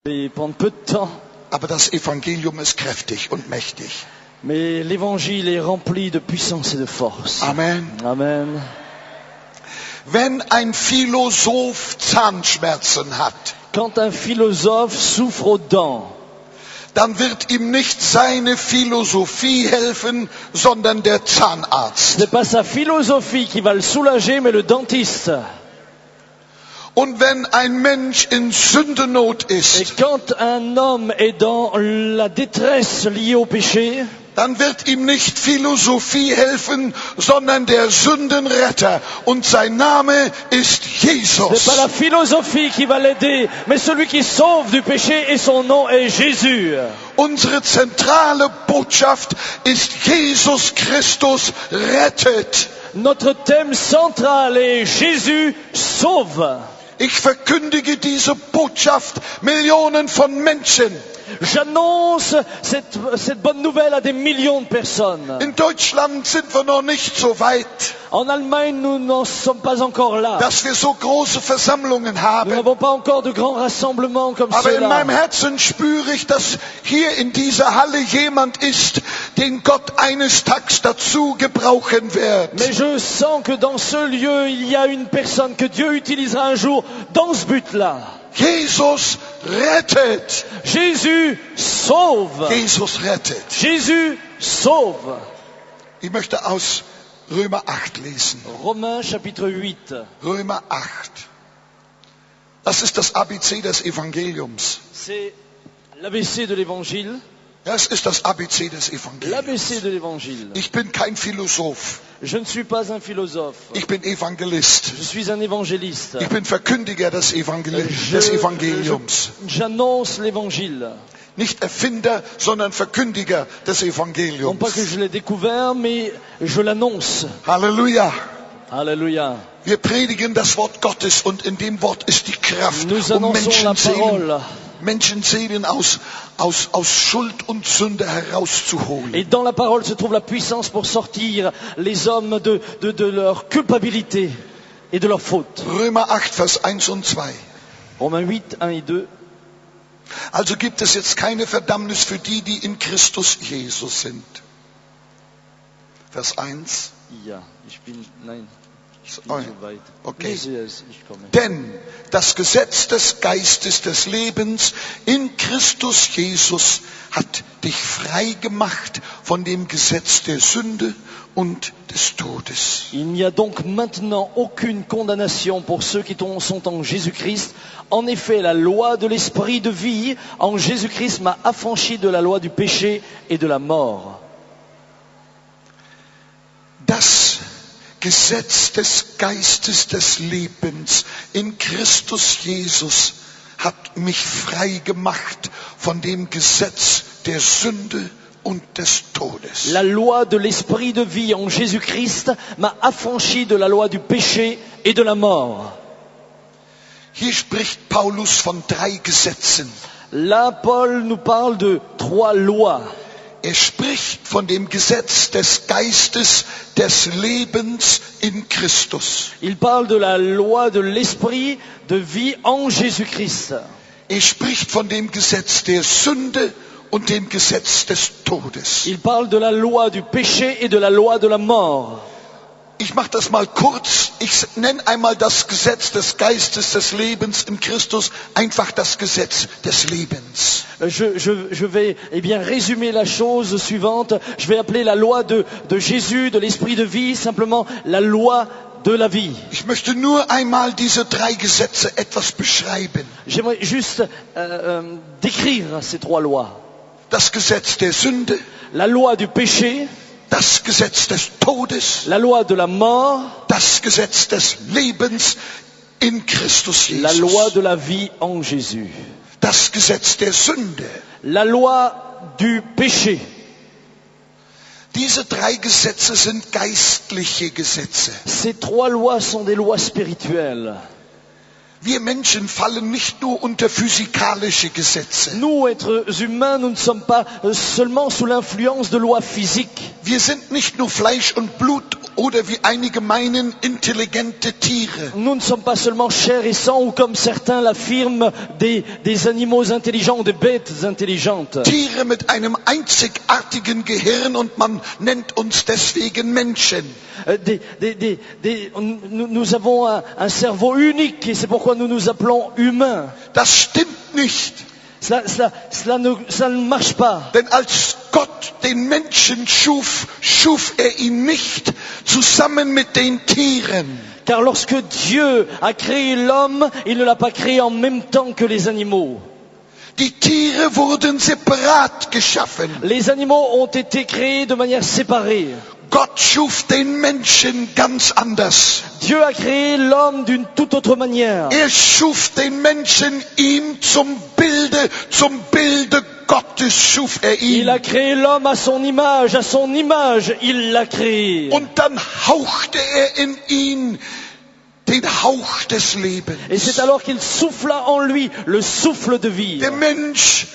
Et prendre peu de temps, Aber das Evangelium ist kräftig und mächtig. mais l'évangile est rempli de puissance et de force. Amen. Amen. Wenn ein Philosoph Zahnschmerzen hat, Quand un philosophe souffre aux dents, dann wird ihm nicht seine Philosophie helfen, sondern der Zahnarzt. ce n'est pas sa philosophie qui va le soulager, mais le dentiste. Und wenn ein Mensch in Sündenot Et ist, quand un homme est dans la détresse liée au péché, dann wird ihm nicht Philosophie helfen, sondern der Sündenretter. Und sein Name ist ce n'est Jesus. pas la philosophie qui va l'aider, mais celui qui sauve du péché et son nom est Jésus. Unsere zentrale Botschaft ist Jesus Christus rettet. Notre thème central est Jésus sauve. Ich verkündige diese Botschaft Millionen von Menschen. J'annonce cette bonne nouvelle à des millions de personnes. In Deutschland sind wir noch nicht so weit, En Allemagne, nous n'en sommes pas encore là. dass wir so große Versammlungen Nous haben. n'avons pas encore de grands rassemblements comme Aber in meinem ceux-là. Herzen spüre ich, dass hier in dieser Halle jemand ist, den Gott eines Tages dazu gebrauchen wird. Mais je sens que dans ce lieu, il y a une personne que Dieu utilisera un jour dans ce but-là. Jesus rettet. Jésus sauve. Jesus rettet. Jésus sauve. Ich möchte aus Römer 8 lesen. Romains chapitre 8. Römer 8. Das ist das ABC des Evangeliums. C'est l'ABC de l'évangile. Das ist das ABC des Evangeliums. L'ABC de l'évangile. Ich bin kein Philosoph. Je ne suis pas un philosophe. Ich bin Evangelist. Je suis un évangéliste. Ich bin Verkündiger des Evangeliums. J'annonce l'évangile. Nicht Erfinder, sondern Verkündiger des Non Evangeliums. pas que je l'ai découvert, mais je l'annonce. Halleluja. Alléluia. Wir predigen das Wort Gottes und in dem Wort ist die Kraft, Nous um annonçons la parole. Menschenseelen aus Schuld und Sünde herauszuholen. Et dans la parole se trouve la puissance pour sortir les hommes de leur culpabilité et de leur faute. Römer 8, Vers 1 und 2. Romains 8, 1 et 2. Also gibt es jetzt keine Verdammnis für die, die in Christus Jesus sind. Vers 1. Ja, ich bin, nein, ich bin Oh, so weit. okay. Lese es, ich komme. Denn das Gesetz des Geistes des Lebens in Christus Jesus hat dich frei gemacht von dem Gesetz der Sünde und des Todes. Il n'y a donc maintenant aucune condamnation pour ceux qui sont en Jésus-Christ. En effet, la loi de l'esprit de vie en Jésus-Christ m'a affranchi de la loi du péché et de la mort. Das Gesetz des Geistes des Lebens in Christus Jesus hat mich frei gemacht von dem Gesetz der Sünde und des Todes. La loi de l'esprit de vie en Jésus-Christ m'a affranchi de la loi du péché et de la mort. Hier spricht Paulus von 3 Gesetzen. Là, Paul nous parle de 3 lois. Er spricht von dem Gesetz des Geistes des Lebens in Christus. Il parle de la loi de l'esprit de vie en Jésus-Christ. Er spricht von dem Gesetz der Sünde und dem Gesetz des Todes. Il parle de la loi du péché et de la loi de la mort. Ich mache das mal kurz. Ich nenne einmal das Gesetz des Geistes des Lebens in Christus, einfach das Gesetz des Lebens. Je vais résumer la chose suivante. Je vais appeler la loi de Jésus, de l'esprit de vie, simplement la loi de la vie. Ich möchte nur einmal diese 3 Gesetze etwas beschreiben. J'aimerais juste décrire ces 3 lois. Das Gesetz der Sünde, La loi du péché, das Gesetz des Todes, la loi de la mort, das Gesetz des Lebens in Christus la loi Jesus. de la vie en Jésus. Das Gesetz der Sünde. La loi du péché. Diese 3 Gesetze sind geistliche Gesetze. Ces 3 lois sont des lois spirituelles. Wir Menschen fallen nicht nur unter physikalische Gesetze. Nous, êtres humains, nous ne sommes pas seulement sous l'influence de lois physiques. Wir sind nicht nur Fleisch und Blut oder wie einige meinen, intelligente Tiere. Nous ne sommes pas seulement chair et sang ou comme certains l'affirment, des animaux intelligents ou des bêtes intelligentes. Tiere mit einem einzigartigen Gehirn und man nennt uns deswegen Menschen. Nous avons un cerveau unique et c'est pourquoi nous nous appelons humains. Das stimmt nicht. Ça ne marche pas. Denn als Gott den Menschen schuf, schuf er ihn nicht zusammen mit den Tieren. Car lorsque Dieu a créé l'homme, il ne l'a pas créé en même temps que les animaux. Die Tiere wurden separat geschaffen. Les animaux ont été créés de manière séparée. Gott schuf den Menschen ganz anders. Dieu a créé l'homme d'une toute autre manière. Er schuf den Menschen ihm zum Bilde Gottes schuf er ihn. Il a créé l'homme à son image, il l'a créé. Und dann hauchte er in ihn den Hauch des Lebens. Et c'est alors qu'il souffla en lui le souffle de vie. Der Mensch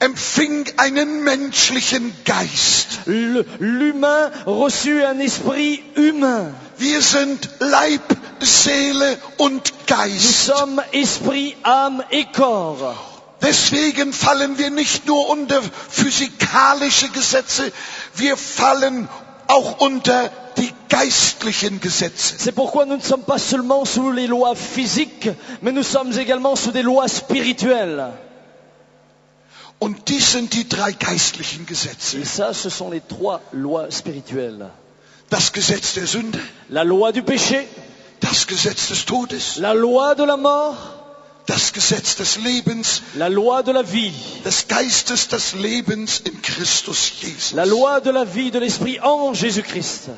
empfing einen menschlichen Geist. L'humain reçut un esprit humain. Wir sind Leib, Seele und Nous Geist. sommes esprit, âme et corps. Deswegen fallen wir nicht nur unter physikalische Gesetze, wir fallen auch unter die geistlichen Gesetze. C'est pourquoi nous ne sommes pas seulement sous les lois physiques, mais nous sommes également sous des lois spirituelles. Und dies sind die drei geistlichen Gesetze. Et ça, ce sont les trois lois spirituelles. Das Gesetz der Sünde, La loi du péché, das Gesetz des Todes, la loi de la mort, das Gesetz des Lebens, la loi de la vie, des Geistes des Lebens in Christus Jesus. la loi de la vie de l'esprit en Jésus-Christ.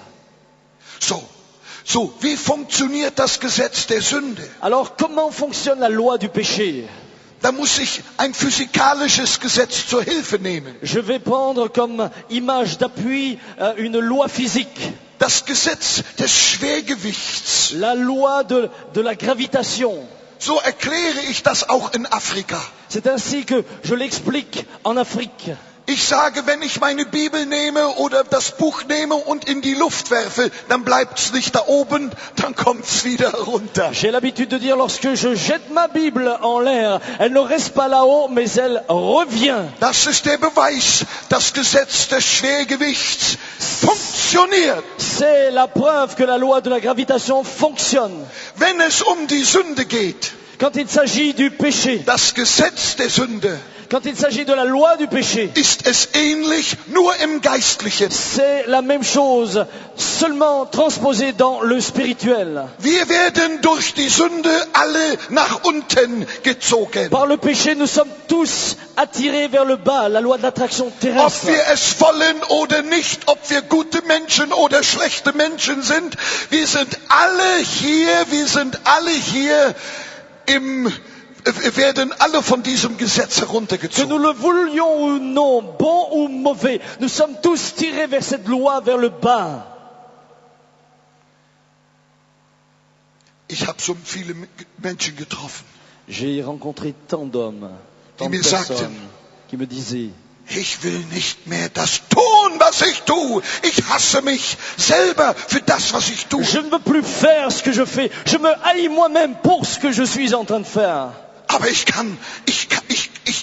So, wie funktioniert das Gesetz der Sünde? Alors, comment fonctionne la loi du péché? Da muss ich ein physikalisches Gesetz zur Hilfe nehmen. Je vais prendre comme image d'appui une loi physique, Das Gesetz des Schwergewichts. la loi de la gravitation. So erkläre ich das auch in Afrika. C'est ainsi que je l'explique en Afrique. Ich sage, wenn ich meine Bibel nehme oder das Buch nehme und in die Luft werfe, dann bleibt's nicht da oben, dann kommt's wieder runter. J'ai l'habitude de dire, lorsque je jette ma Bible en l'air, elle ne reste pas là-haut, mais elle revient. Das ist der Beweis, das Gesetz des Schwergewichts funktioniert. C'est la preuve que la loi de la gravitation fonctionne. Wenn es um die Sünde geht, Quand il s'agit du péché, das Gesetz der Sünde, quand il s'agit de la loi du péché, ist es ähnlich, nur im Geistlichen. c'est la même chose, seulement transposée dans le spirituel. Wir werden durch die Sünde alle nach unten gezogen. Par le péché, nous sommes tous attirés vers le bas, la loi de l'attraction Ob terrestre. wir es wollen oder nicht, ob wir gute Menschen oder schlechte Menschen sind, wir sind alle hier werden alle von diesem Gesetz Que nous heruntergezogen. le voulions ou non, bon ou mauvais, nous sommes tous tirés vers cette loi, vers le bas. Ich habe so viele Menschen getroffen, J'ai rencontré tant d'hommes, tant de mir sagten, personnes qui me disaient, ich will nicht mehr das tun, was ich tue. Ich hasse mich selber für das, was ich tue. je ne veux plus faire ce que je fais, je me haïs moi-même pour ce que je suis en train de faire. Aber ich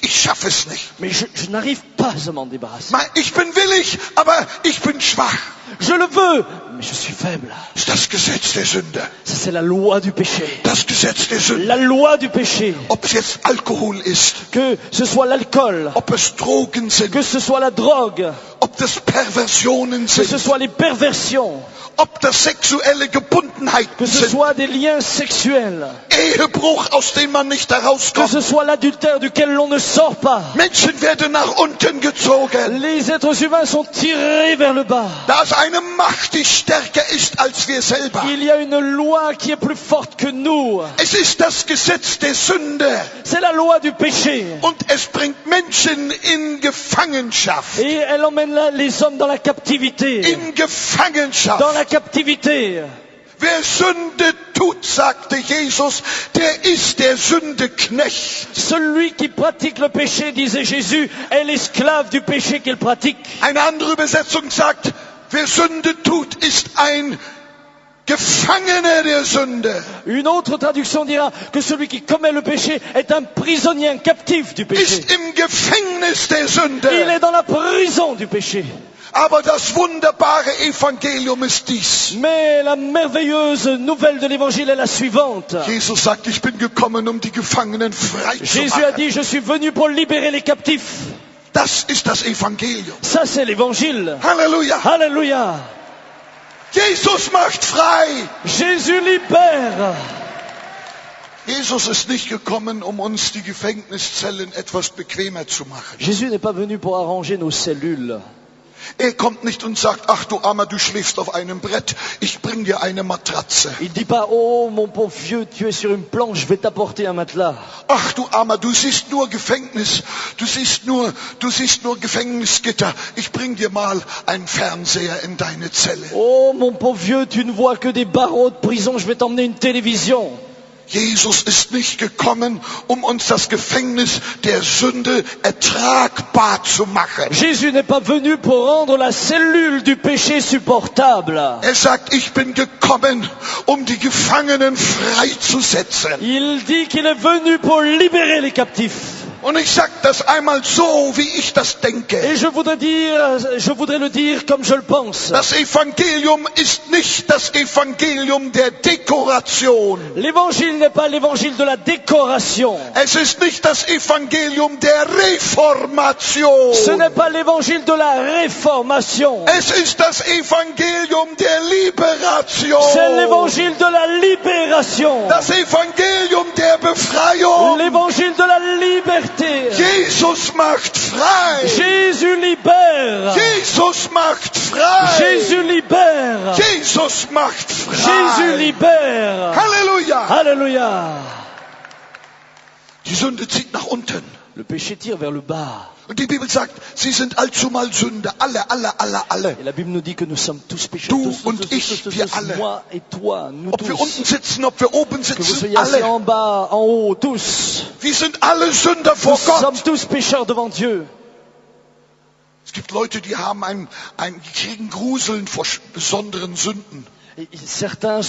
schaffe es nicht. Mais je n'arrive pas à m'en débarrasser. Ich bin willig, aber ich bin schwach. Je le veux, mais je suis faible. Das ist das Gesetz der Sünde. Ça, c'est la loi du péché. Das Gesetz der Sünde. La loi du péché. Ob es jetzt Alkohol ist, Que ce soit l'alcool, ob es Drogen sind, que ce soit la drogue, ob das Perversionen que ce sind, soit les perversions, ob das sexuelle Gebundenheiten que ce sind, soit des liens sexuels, Ehebruch, aus dem man nicht que herauskommt. ce soit l'adultère duquel l'on ne sort pas. Menschen werden nach unten gezogen. Les êtres humains sont tirés vers le bas. Da ist eine Macht, die stärker ist als wir selber. Il y a une loi qui est plus forte que nous. Es ist das Gesetz der Sünde C'est la loi du péché. und es bringt Menschen in Gefangenschaft. Et elle emmène les hommes dans la captivité. In Gefangenschaft. Dans la captivité. Wer Sünde tut, sagte Jesus, der ist der Sündeknecht. Celui qui pratique le péché, disait Jésus, est l'esclave du péché qu'il pratique. Eine andere Übersetzung sagt, Wer Sünde tut, ist ein Gefangener der Sünde. Une autre traduction dira que celui qui commet le péché est un prisonnier, un captif du péché. Ist im Gefängnis der Sünde. Il est dans la prison du péché. Aber das wunderbare Evangelium ist dies. Mais la merveilleuse nouvelle de l'évangile est la suivante. Jesus sagt, ich bin gekommen, um die Gefangenen frei zu Jésus a machen. dit, je suis venu pour libérer les captifs. Das ist das Evangelium. Ça, c'est l'évangile. Halleluja. Alléluia. Jesus macht frei. Jésus libère. Jesus ist nicht gekommen, um uns die Gefängniszellen etwas bequemer zu machen. Jésus n'est pas venu pour arranger nos cellules. Er kommt nicht und sagt, ach du Armer, du schläfst auf einem Brett, ich bring dir eine Matratze. Il dit pas, oh mon pauvre vieux, tu es sur une planche, je vais t'apporter un matelas. Ach du Armer, du siehst nur Gefängnis, du siehst nur Gefängnisgitter, ich bring dir mal einen Fernseher in deine Zelle. Oh mon pauvre vieux, tu ne vois que des barreaux de prison, je vais t'emmener une télévision. Jesus ist nicht gekommen, um uns das Gefängnis der Sünde ertragbar zu machen. Jésus n'est pas venu pour rendre la cellule du péché supportable. Er sagt, ich bin gekommen, um die Gefangenen freizusetzen. Il dit qu'il est venu pour libérer les captifs. Und ich sag das einmal so, wie ich das denke. Et je voudrais le dire comme je le pense. Das Evangelium ist nicht das Evangelium der Dekoration. L'évangile n'est pas l'évangile de la décoration. Es ist nicht das Evangelium der Reformation. Ce n'est pas l'évangile de la réformation. Es ist das Evangelium der Liberation. C'est l'évangile de la libération. Das Evangelium der Befreiung. L'évangile de la liberté. Jesus macht frei. Jésus libère. Jesus macht frei. Jésus libère. Jesus macht frei. Jésus libère. Halleluja. Alléluia. Die Sünde zieht nach unten. Le péché tire vers le bas. Und die Bibel sagt, sie sind allzumal Sünder. Alle. Et la Bible nous dit que nous sommes tous pécheurs. Du Tous, und ich, wir alle. moi et toi, nous Ob wir tous. unten sitzen, ob wir oben Que vous sitzen, soyez assis alle. en bas, en haut, tous. Wir sind alle Sünder Nous vor sommes Gott. tous pécheurs devant Dieu. Es gibt Leute, die die kriegen Gruseln vor besonderen Sünden. Et certains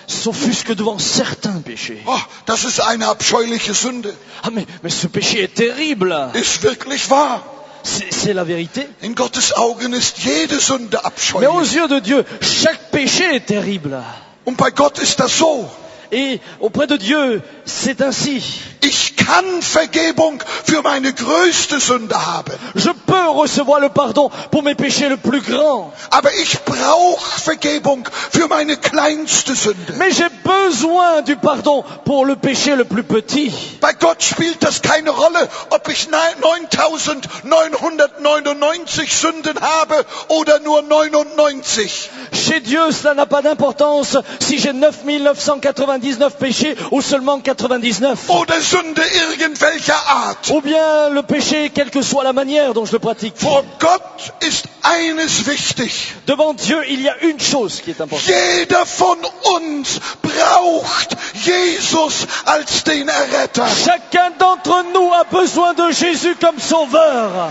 s'offusquent devant certains péchés. Oh, das ist eine abscheuliche Sünde. Ah mais ce péché est terrible. Ist wirklich wahr. C'est la vérité. In Gottes Augen ist jede Sünde Mais aux abscheulich. yeux de Dieu, chaque péché est terrible. Und bei Gott ist das so. Et auprès de Dieu, c'est ainsi. Ich kann Vergebung für meine größte Sünde haben. Je peux recevoir le pardon pour mes péchés le plus grands. Aber ich brauche Vergebung für meine kleinste Sünde. Mais j'ai besoin du pardon pour le péché le plus petit. Bei Gott spielt das keine Rolle, ob ich 9.999 Sünden habe oder nur 99. Chez Dieu, cela n'a pas d'importance si j'ai 9999 péchés ou seulement 99. Oder Sünde irgendwelcher Art. Ou bien le péché, quelle que soit la manière dont je le pratique. Vor Gott ist eines wichtig. Devant Dieu, il y a une chose qui est importante. Jeder von uns braucht Jesus als den Erretter. Chacun d'entre nous a besoin de Jésus comme sauveur.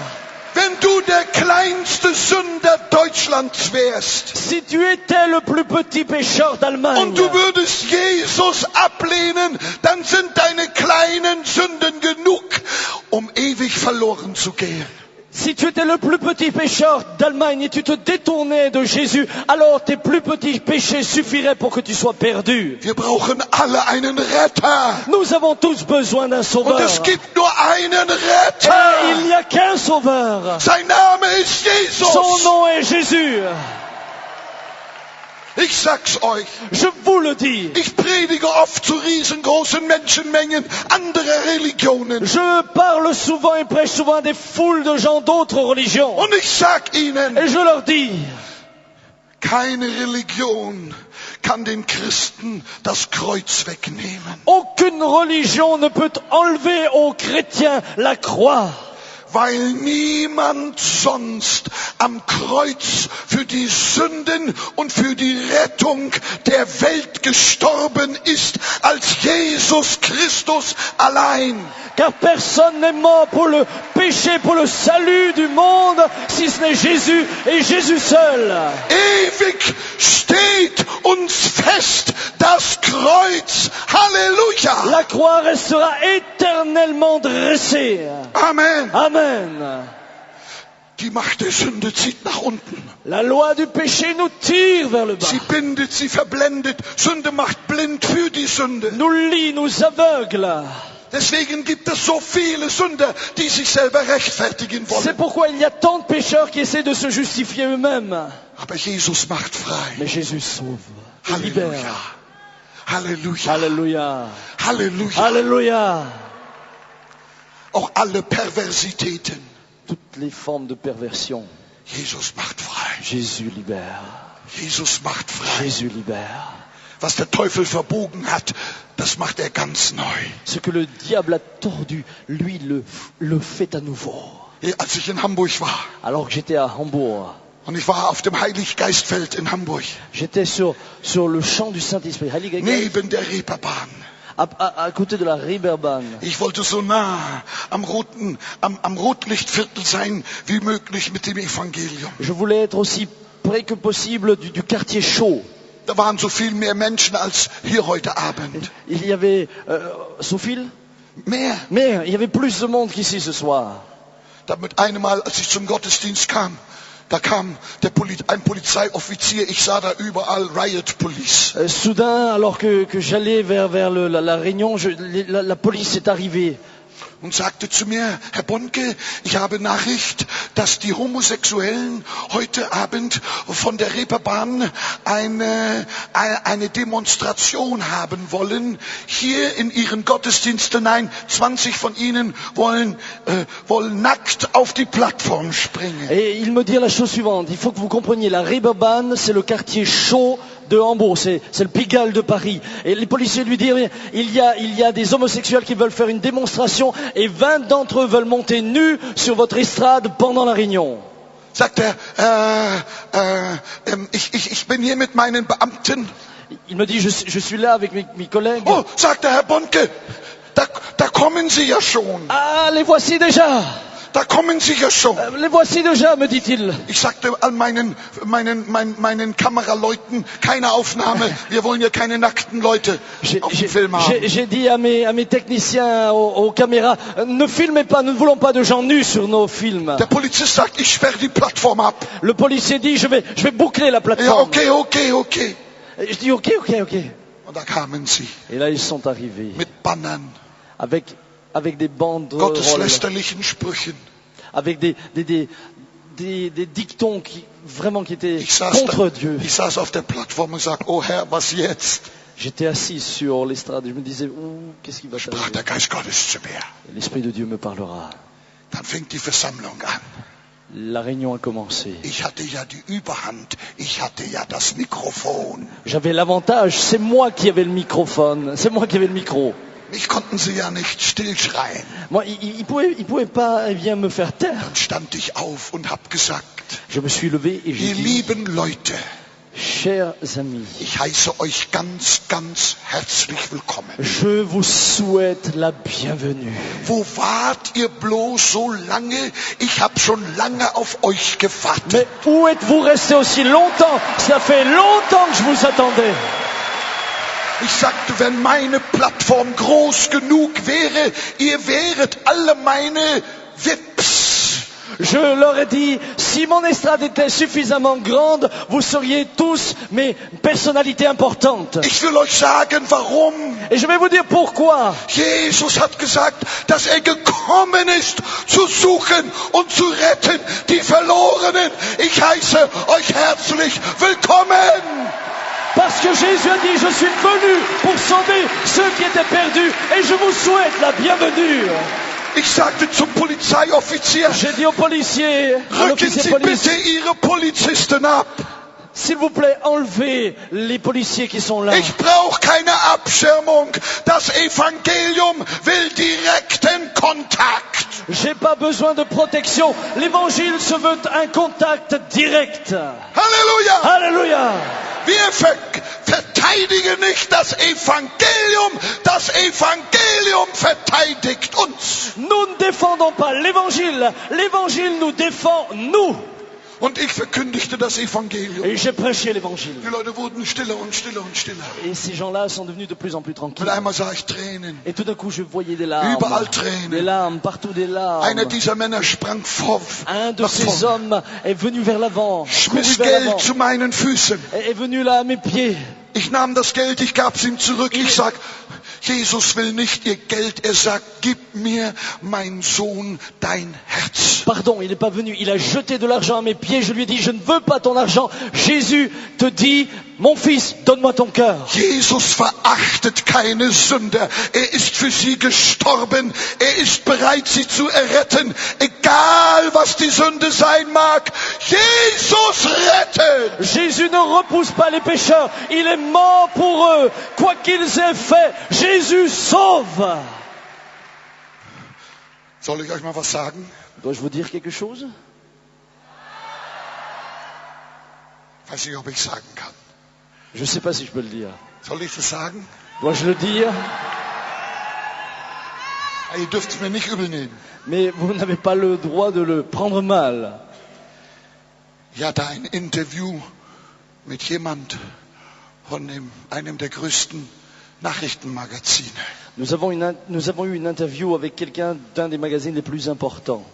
Wenn du der kleinste Sünder Deutschlands wärst Si tu étais le plus petit pécheur d'Allemagne und du würdest Jesus ablehnen, dann sind deine kleinen Sünden genug, um ewig verloren zu gehen. si tu étais le plus petit pécheur d'Allemagne et tu te détournais de Jésus, alors tes plus petits péchés suffiraient pour que tu sois perdu. Wir brauchen alle einen Retter. Nous avons tous besoin d'un sauveur. Und es gibt nur einen Et Retter. il n'y a qu'un sauveur. Sein Name ist Jesus. Son nom est Jésus. Ich sag's euch. Je vous le dis. Ich predige oft zu riesengroßen Menschenmengen anderer Religionen. Je parle souvent et prêche souvent à des foules de gens d'autres religions. Und ich sag ihnen, Et je leur dis, keine Religion kann den Christen das Kreuz wegnehmen. aucune religion ne peut enlever aux chrétiens la croix. weil niemand sonst am Kreuz für die Sünden und für die Rettung der Welt gestorben ist, als Jesus Christus allein. Car personne n'est mort pour le péché, pour le salut du monde, si ce n'est Jésus et Jésus seul. Ewig steht uns fest das Kreuz. Halleluja. La croix restera éternellement dressée. Amen. Amen. Die Macht der Sünde zieht nach unten. La loi du péché nous tire vers le bas. Sie bindet, sie verblendet. Sünde macht blind für die Sünde. Nous lie, nous aveugle. Deswegen gibt es so viele Sünder, die sich selber rechtfertigen C'est wollen. pourquoi il y a tant de pécheurs qui essaient de se justifier eux-mêmes. Aber Jesus macht frei. Mais Jésus sauve, il libère. Halleluja. Halleluja. Alléluia. Halleluja. Alléluia. Auch alle Perversitäten. Toutes les formes de perversion, Jesus macht frei. Jésus libère. Jesus macht frei. Jésus libère. Was der Teufel verbogen hat, das macht er ganz neu. Ce que le diable a tordu, lui le fait à nouveau. Als ich in Hamburg war, Alors que j'étais à Hambourg, und ich war auf dem Heiliggeistfeld in Hamburg, j'étais sur le champ du Saint-Esprit, Heiliger Geist, neben der Reeperbahn. à côté de la Reeperbahn. Ich wollte so nah am Rotlichtviertel sein wie möglich mit dem Evangelium. Je voulais être aussi près que possible du quartier chaud. Da waren so viel mehr Menschen als hier heute Abend. Il y avait, Sophie, Mehr. mais il y avait plus de monde qu'ici ce soir. Damit einmal, als ich zum Gottesdienst kam, da kam ein Polizeioffizier, ich sah da überall Riot Police. Soudain, alors que j'allais vers la réunion, la police est arrivée. Und sagte zu mir, Herr Bonke, ich habe Nachricht, dass die Homosexuellen heute Abend von der Reeperbahn eine Demonstration haben wollen. Hier in ihren Gottesdienst hinein, 20 von ihnen wollen nackt auf die Plattform springen. Et il me dit la chose suivante, il faut que vous compreniez, la Reeperbahn, c'est le quartier chaud de Hambourg, c'est le Pigalle de Paris. Et les policiers lui disent, il y a des homosexuels qui veulent faire une démonstration et 20 d'entre eux veulent monter nus sur votre estrade pendant la réunion. Sagt ich bin hier mit meinen Beamten. Il me dit, je suis là avec mes collègues. Oh, sagt Herr Bonke, da kommen sie ja schon. Ah, les voici déjà. Da kommen sie ja schon. Les voici déjà, me dit-il. Ich sagte all meinen Kameraleuten, keine Aufnahme. Wir wollen ja keine nackten Leute auf dem Film haben. J'ai dit à mes techniciens aux caméras, ne filmez pas, nous ne voulons pas de gens nus sur nos films. Der Polizist sagt, ich sperre die Plattform ab. Le policier dit, je vais boucler la Ja, plateforme. okay. Je dis, ok. Und da kamen sie Et là, ils sont arrivés mit Bannern, avec des banderoles, gotteslästerlichen Sprüchen. avec des dictons qui étaient Ich contre Dieu. saß auf der Plattform und sagte, oh Herr, was jetzt? J'étais assis sur l'estrade et je me disais, qu'est-ce qui va Sprach t'arriver? der Geist Gottes zu mir. Et l'Esprit de Dieu me parlera. Dann fing die Versammlung an. La réunion a commencé. Ich hatte ja die Überhand, ich hatte ja das Mikrofon. J'avais l'avantage, c'est moi qui avais le microphone, c'est moi qui avais le micro. Mich konnten sie ja nicht stillschreien. Moi, il pouvait pas me faire taire. Dann stand ich auf und hab gesagt, Je me suis levé et j'ai ihr dit, lieben Leute, chers amis, ich heiße euch ganz, ganz herzlich willkommen. je vous souhaite la bienvenue. Wo wart ihr bloß so lange? Ich hab schon lange auf euch gewartet. Mais où êtes-vous resté aussi longtemps? Ça fait longtemps que je vous attendais. Ich sagte, wenn meine Plattform groß genug wäre, ihr wäret alle meine VIPs. Je leur ai dit, si mon estrade était suffisamment grande, vous seriez tous mes personnalités importantes. Ich will euch sagen, warum. Et je vais vous dire pourquoi. Jesus hat gesagt, dass er gekommen ist, zu suchen und zu retten die Verlorenen. Ich heiße euch herzlich willkommen. Parce que Jésus a dit, je suis venu pour sauver ceux qui étaient perdus et je vous souhaite la bienvenue. Ich sagte zum Polizeioffizier, J'ai dit aux policiers, à rücken l'officier Sie de police, bitte Ihre Polizisten ab. s'il vous plaît, enlevez les policiers qui sont là. Ich brauche keine Abschirmung. Das Evangelium will direkten Kontakt. J'ai pas besoin de protection. L'évangile se veut un contact direct. Halleluja! Alléluia. Wir verteidigen nicht das Evangelium. Das Evangelium verteidigt uns. Nous ne défendons pas l'évangile. L'évangile nous défend, nous. Und ich verkündigte das Evangelium. Et j'ai prêché l'évangile. Die Leute wurden stiller und stiller und stiller. Et ces gens-là sont devenus de plus en plus tranquilles. Mit einmal sah ich Tränen. Et tout d'un coup, je voyais des larmes. Überall Tränen. Des larmes, partout des larmes. Einer dieser Männer sprang Un de nach ces vorn, hommes est venu vers l'avant, couru schmiss vers l'avant, Geld zu meinen Füßen. est venu là à mes pieds. Ich nahm das Geld, ich gab's ihm zurück. Ich sag, Jesus will nicht ihr Geld. Er sagt, gib mir, mein Sohn, dein Herz. Pardon, il n'est pas venu, il a jeté de l'argent à mes pieds, je lui ai dit, je ne veux pas ton argent. Jésus te dit, mon fils, donne-moi ton cœur. Jesus verachtet keine Sünder. Er ist für sie gestorben. Er ist bereit, sie zu erretten. Egal, was die Sünde sein mag. Jesus rettet. Jésus ne repousse pas les pécheurs, il est mort pour eux. Quoi qu'ils aient fait, Jésus sauve. Soll ich euch mal was sagen? Dois-je vous dire quelque chose? Ich weiß nicht, ob ich sagen kann. Je ne sais pas si je peux le dire. Soll ich das sagen? Dois-je le dire? Ihr dürft es mir nicht übel nehmen. Mais vous n'avez pas le droit de le prendre mal. Ich hatte ein Interview mit jemand von einem der größten Nachrichtenmagazine. Nous avons eu une interview avec quelqu'un d'un des magazines les plus importants.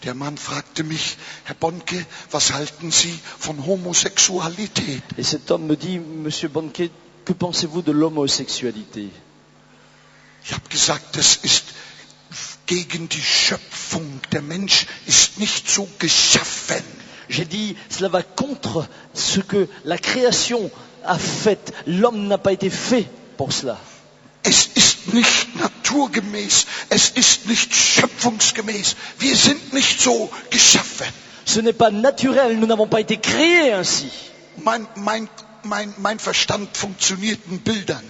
Der Mann fragte mich, Herr Bonke, was halten Sie von Homosexualität? Et cet homme me dit, Monsieur Bonke, que pensez-vous de l'homosexualité? Ich habe gesagt, das ist gegen die Schöpfung. Der Mensch ist nicht so geschaffen. J'ai dit, cela va contre ce que la création a fait. L'homme n'a pas été fait pour cela. Es ist nicht naturgemäß, es ist nicht schöpfungsgemäß. Wir sind nicht so geschaffen. Ce n'est pas naturel, nous n'avons pas été créés ainsi. Mein Verstand funktioniert in Bildern.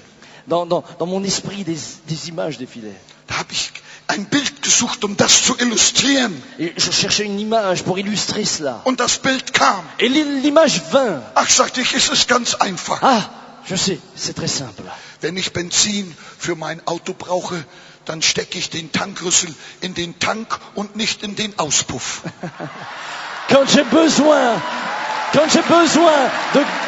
Dans mon esprit, des images défilaient. Da habe ich ein Bild gesucht, um das zu illustrieren. Et je cherchais une image pour illustrer cela. Und das Bild kam. Et l'image vint. Ach, sagte ich, es ist ganz einfach. Ah, je sais, c'est très simple. Wenn ich Benzin für mein Auto brauche, dann stecke ich den Tankrüssel in den Tank und nicht in den Auspuff. Quand j'ai besoin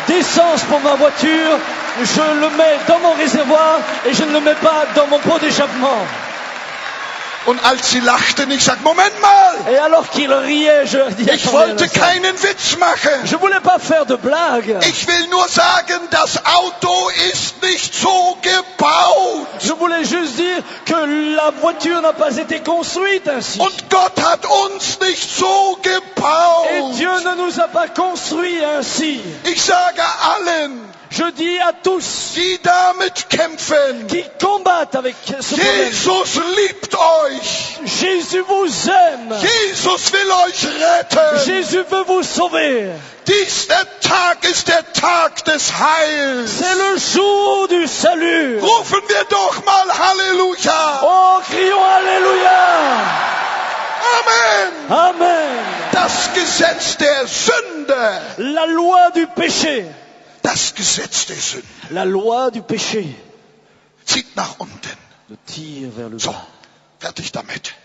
d'essence pour ma voiture, je le mets dans mon réservoir et je ne le mets pas dans mon pot d'échappement. Und als sie lachten, ich sag, Moment mal! Et alors qu'il riait, je dis, Ich wollte keinen Witz machen. Je voulais pas faire de blague. Ich will nur sagen, das Auto ist nicht so gebaut. Je voulais juste dire que la voiture n'a pas été construite ainsi. Und Gott hat uns nicht so gebaut. Et Dieu ne nous a pas construits ainsi. Ich sage allen, Je dis à tous die damit kämpfen, qui combattent avec ce problème, Jesus liebt euch. Jésus vous aime. Jesus will euch retten. Jésus veut vous sauver. Dieser Tag ist der Tag des Heils. C'est le jour du salut. Rufen wir doch mal Halleluja. Oh, crions Alléluia. Amen. Amen. Das Gesetz der Sünde. La loi du péché. Das Gesetz der Sünde. La loi du péché Zieht nach unten. nous tire vers le So, bas. fertig damit.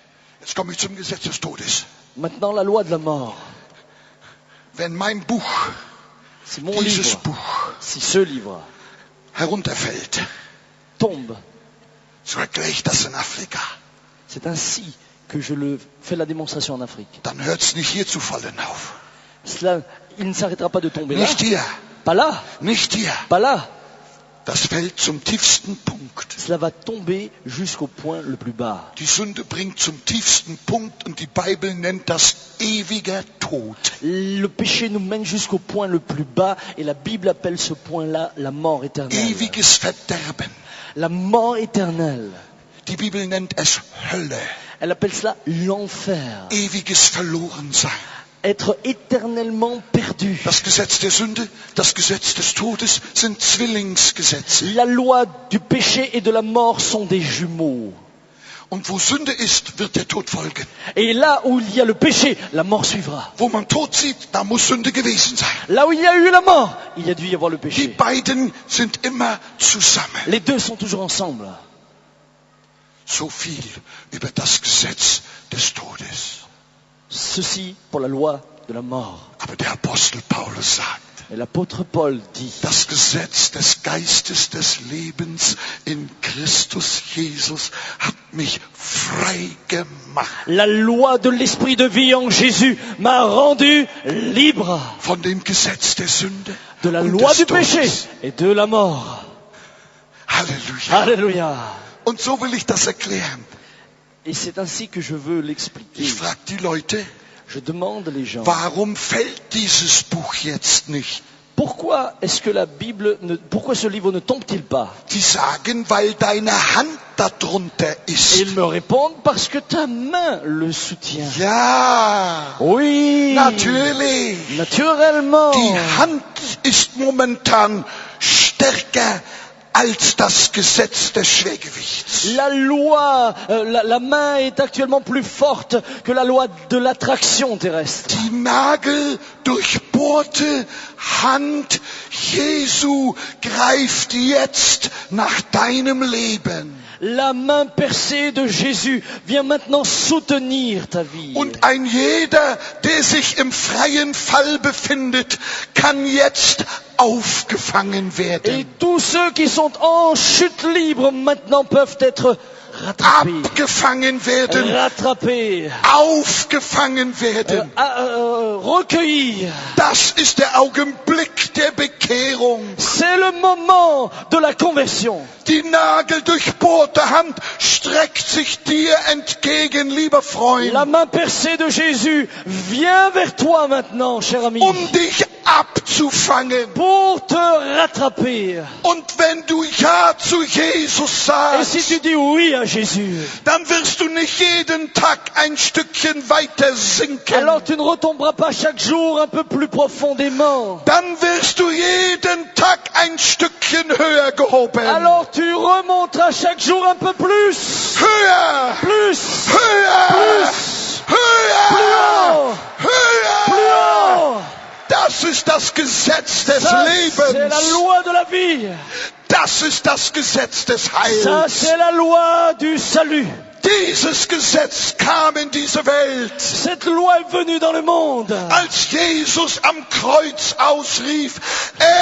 Jetzt komme ich zum Gesetz des Todes. Maintenant, la loi de la mort. Wenn mein Buch, C'est mon dieses livre. Buch, Si ce livre herunterfällt, tombe, so erkläre ich das in Afrika. c'est ainsi que je le fais la démonstration en Afrique. Dann hört es nicht hier zu fallen auf. Cela, il ne s'arrêtera pas de tomber là. Nicht hier, Pas là, nicht hier. pas là. Das fällt zum tiefsten Punkt. Cela va tomber jusqu'au point le plus bas. Die Sünde bringt zum tiefsten Punkt und die Bibel nennt das ewiger Tod. Le péché nous mène jusqu'au point le plus bas et la Bible appelle ce point-là la mort éternelle. Ewiges Verderben. La mort éternelle. Die Bibel nennt es Hölle. Elle appelle cela l'enfer. Ewiges Verlorensein. Être éternellement perdu. Das Gesetz der Sünde, das Gesetz des Todes sind Zwillingsgesetze. La loi du péché et de la mort sont des jumeaux. Und wo Sünde ist, wird der Tod folgen. Et là où il y a le péché, la mort suivra. Wo man Tod sieht, da muss Sünde gewesen sein. Là où il y a eu la mort, il y a dû y avoir le Die péché. beiden sind immer zusammen. Les deux sont toujours ensemble. So viel über das Gesetz des Todes. Ceci pour la loi de la mort. Aber der Apostel Paulus sagt, Et l'apôtre Paul dit, das Gesetz des Geistes des Lebens in Christus Jesus hat mich frei gemacht. la loi de l'esprit de vie en Jésus m'a rendu libre Von dem Gesetz der Sünde de la und loi des du péché Todes. et de la mort. Halleluja. Alléluia. Und so will ich das erklären. Et c'est ainsi que je veux l'expliquer. Ich frage die Leute, Je demande les gens, warum fällt dieses Buch jetzt nicht? pourquoi est-ce que la Bible, pourquoi ce livre ne tombe-t-il pas? Die sagen, weil deine Hand darunter Et ist. ils me répondent, parce que ta main le soutient. Ja, Oui, natürlich. naturellement. Die Hand ist momentan stärker als das Gesetz des Schwergewichts. La loi, la main est actuellement plus forte que la loi de l'attraction terrestre. Die nageldurchbohrte Hand Jesu greift jetzt nach deinem Leben. La main percée de Jésus vient maintenant soutenir ta vie. Und ein jeder, der sich im freien Fall befindet, kann jetzt aufgefangen Et werden. tous ceux qui sont en chute libre maintenant peuvent être rattrapés. Abgefangen werden, Rattrapés. aufgefangen werden. Recueillis. Das ist der Augenblick der Bekehrung. C'est le moment de la conversion. Die nageldurchbohrte Hand streckt sich dir entgegen, lieber Freund, La main percée de Jésus vient vers toi maintenant, cher ami, dich abzufangen. pour te rattraper. Und wenn du Ja zu Jesus Et si sagst, tu dis oui à Jésus, dann wirst du nicht jeden Tag ein Stückchen weiter sinken. alors tu ne retomberas pas chaque jour un peu plus profondément. Dann wirst du jeden Tag ein Stückchen höher gehoben. Alors tu remonteras chaque jour un peu plus. Höher, Plus. höher, Plus. höher, Plus haut. höher. Plus haut. Das ist das Gesetz des Ça, c'est la Lebens. loi de la vie. Das ist das Gesetz des Ça, Heils. c'est la loi du salut. Dieses Gesetz kam in diese Welt, Cette loi est venue dans le monde. als Jesus am Kreuz ausrief,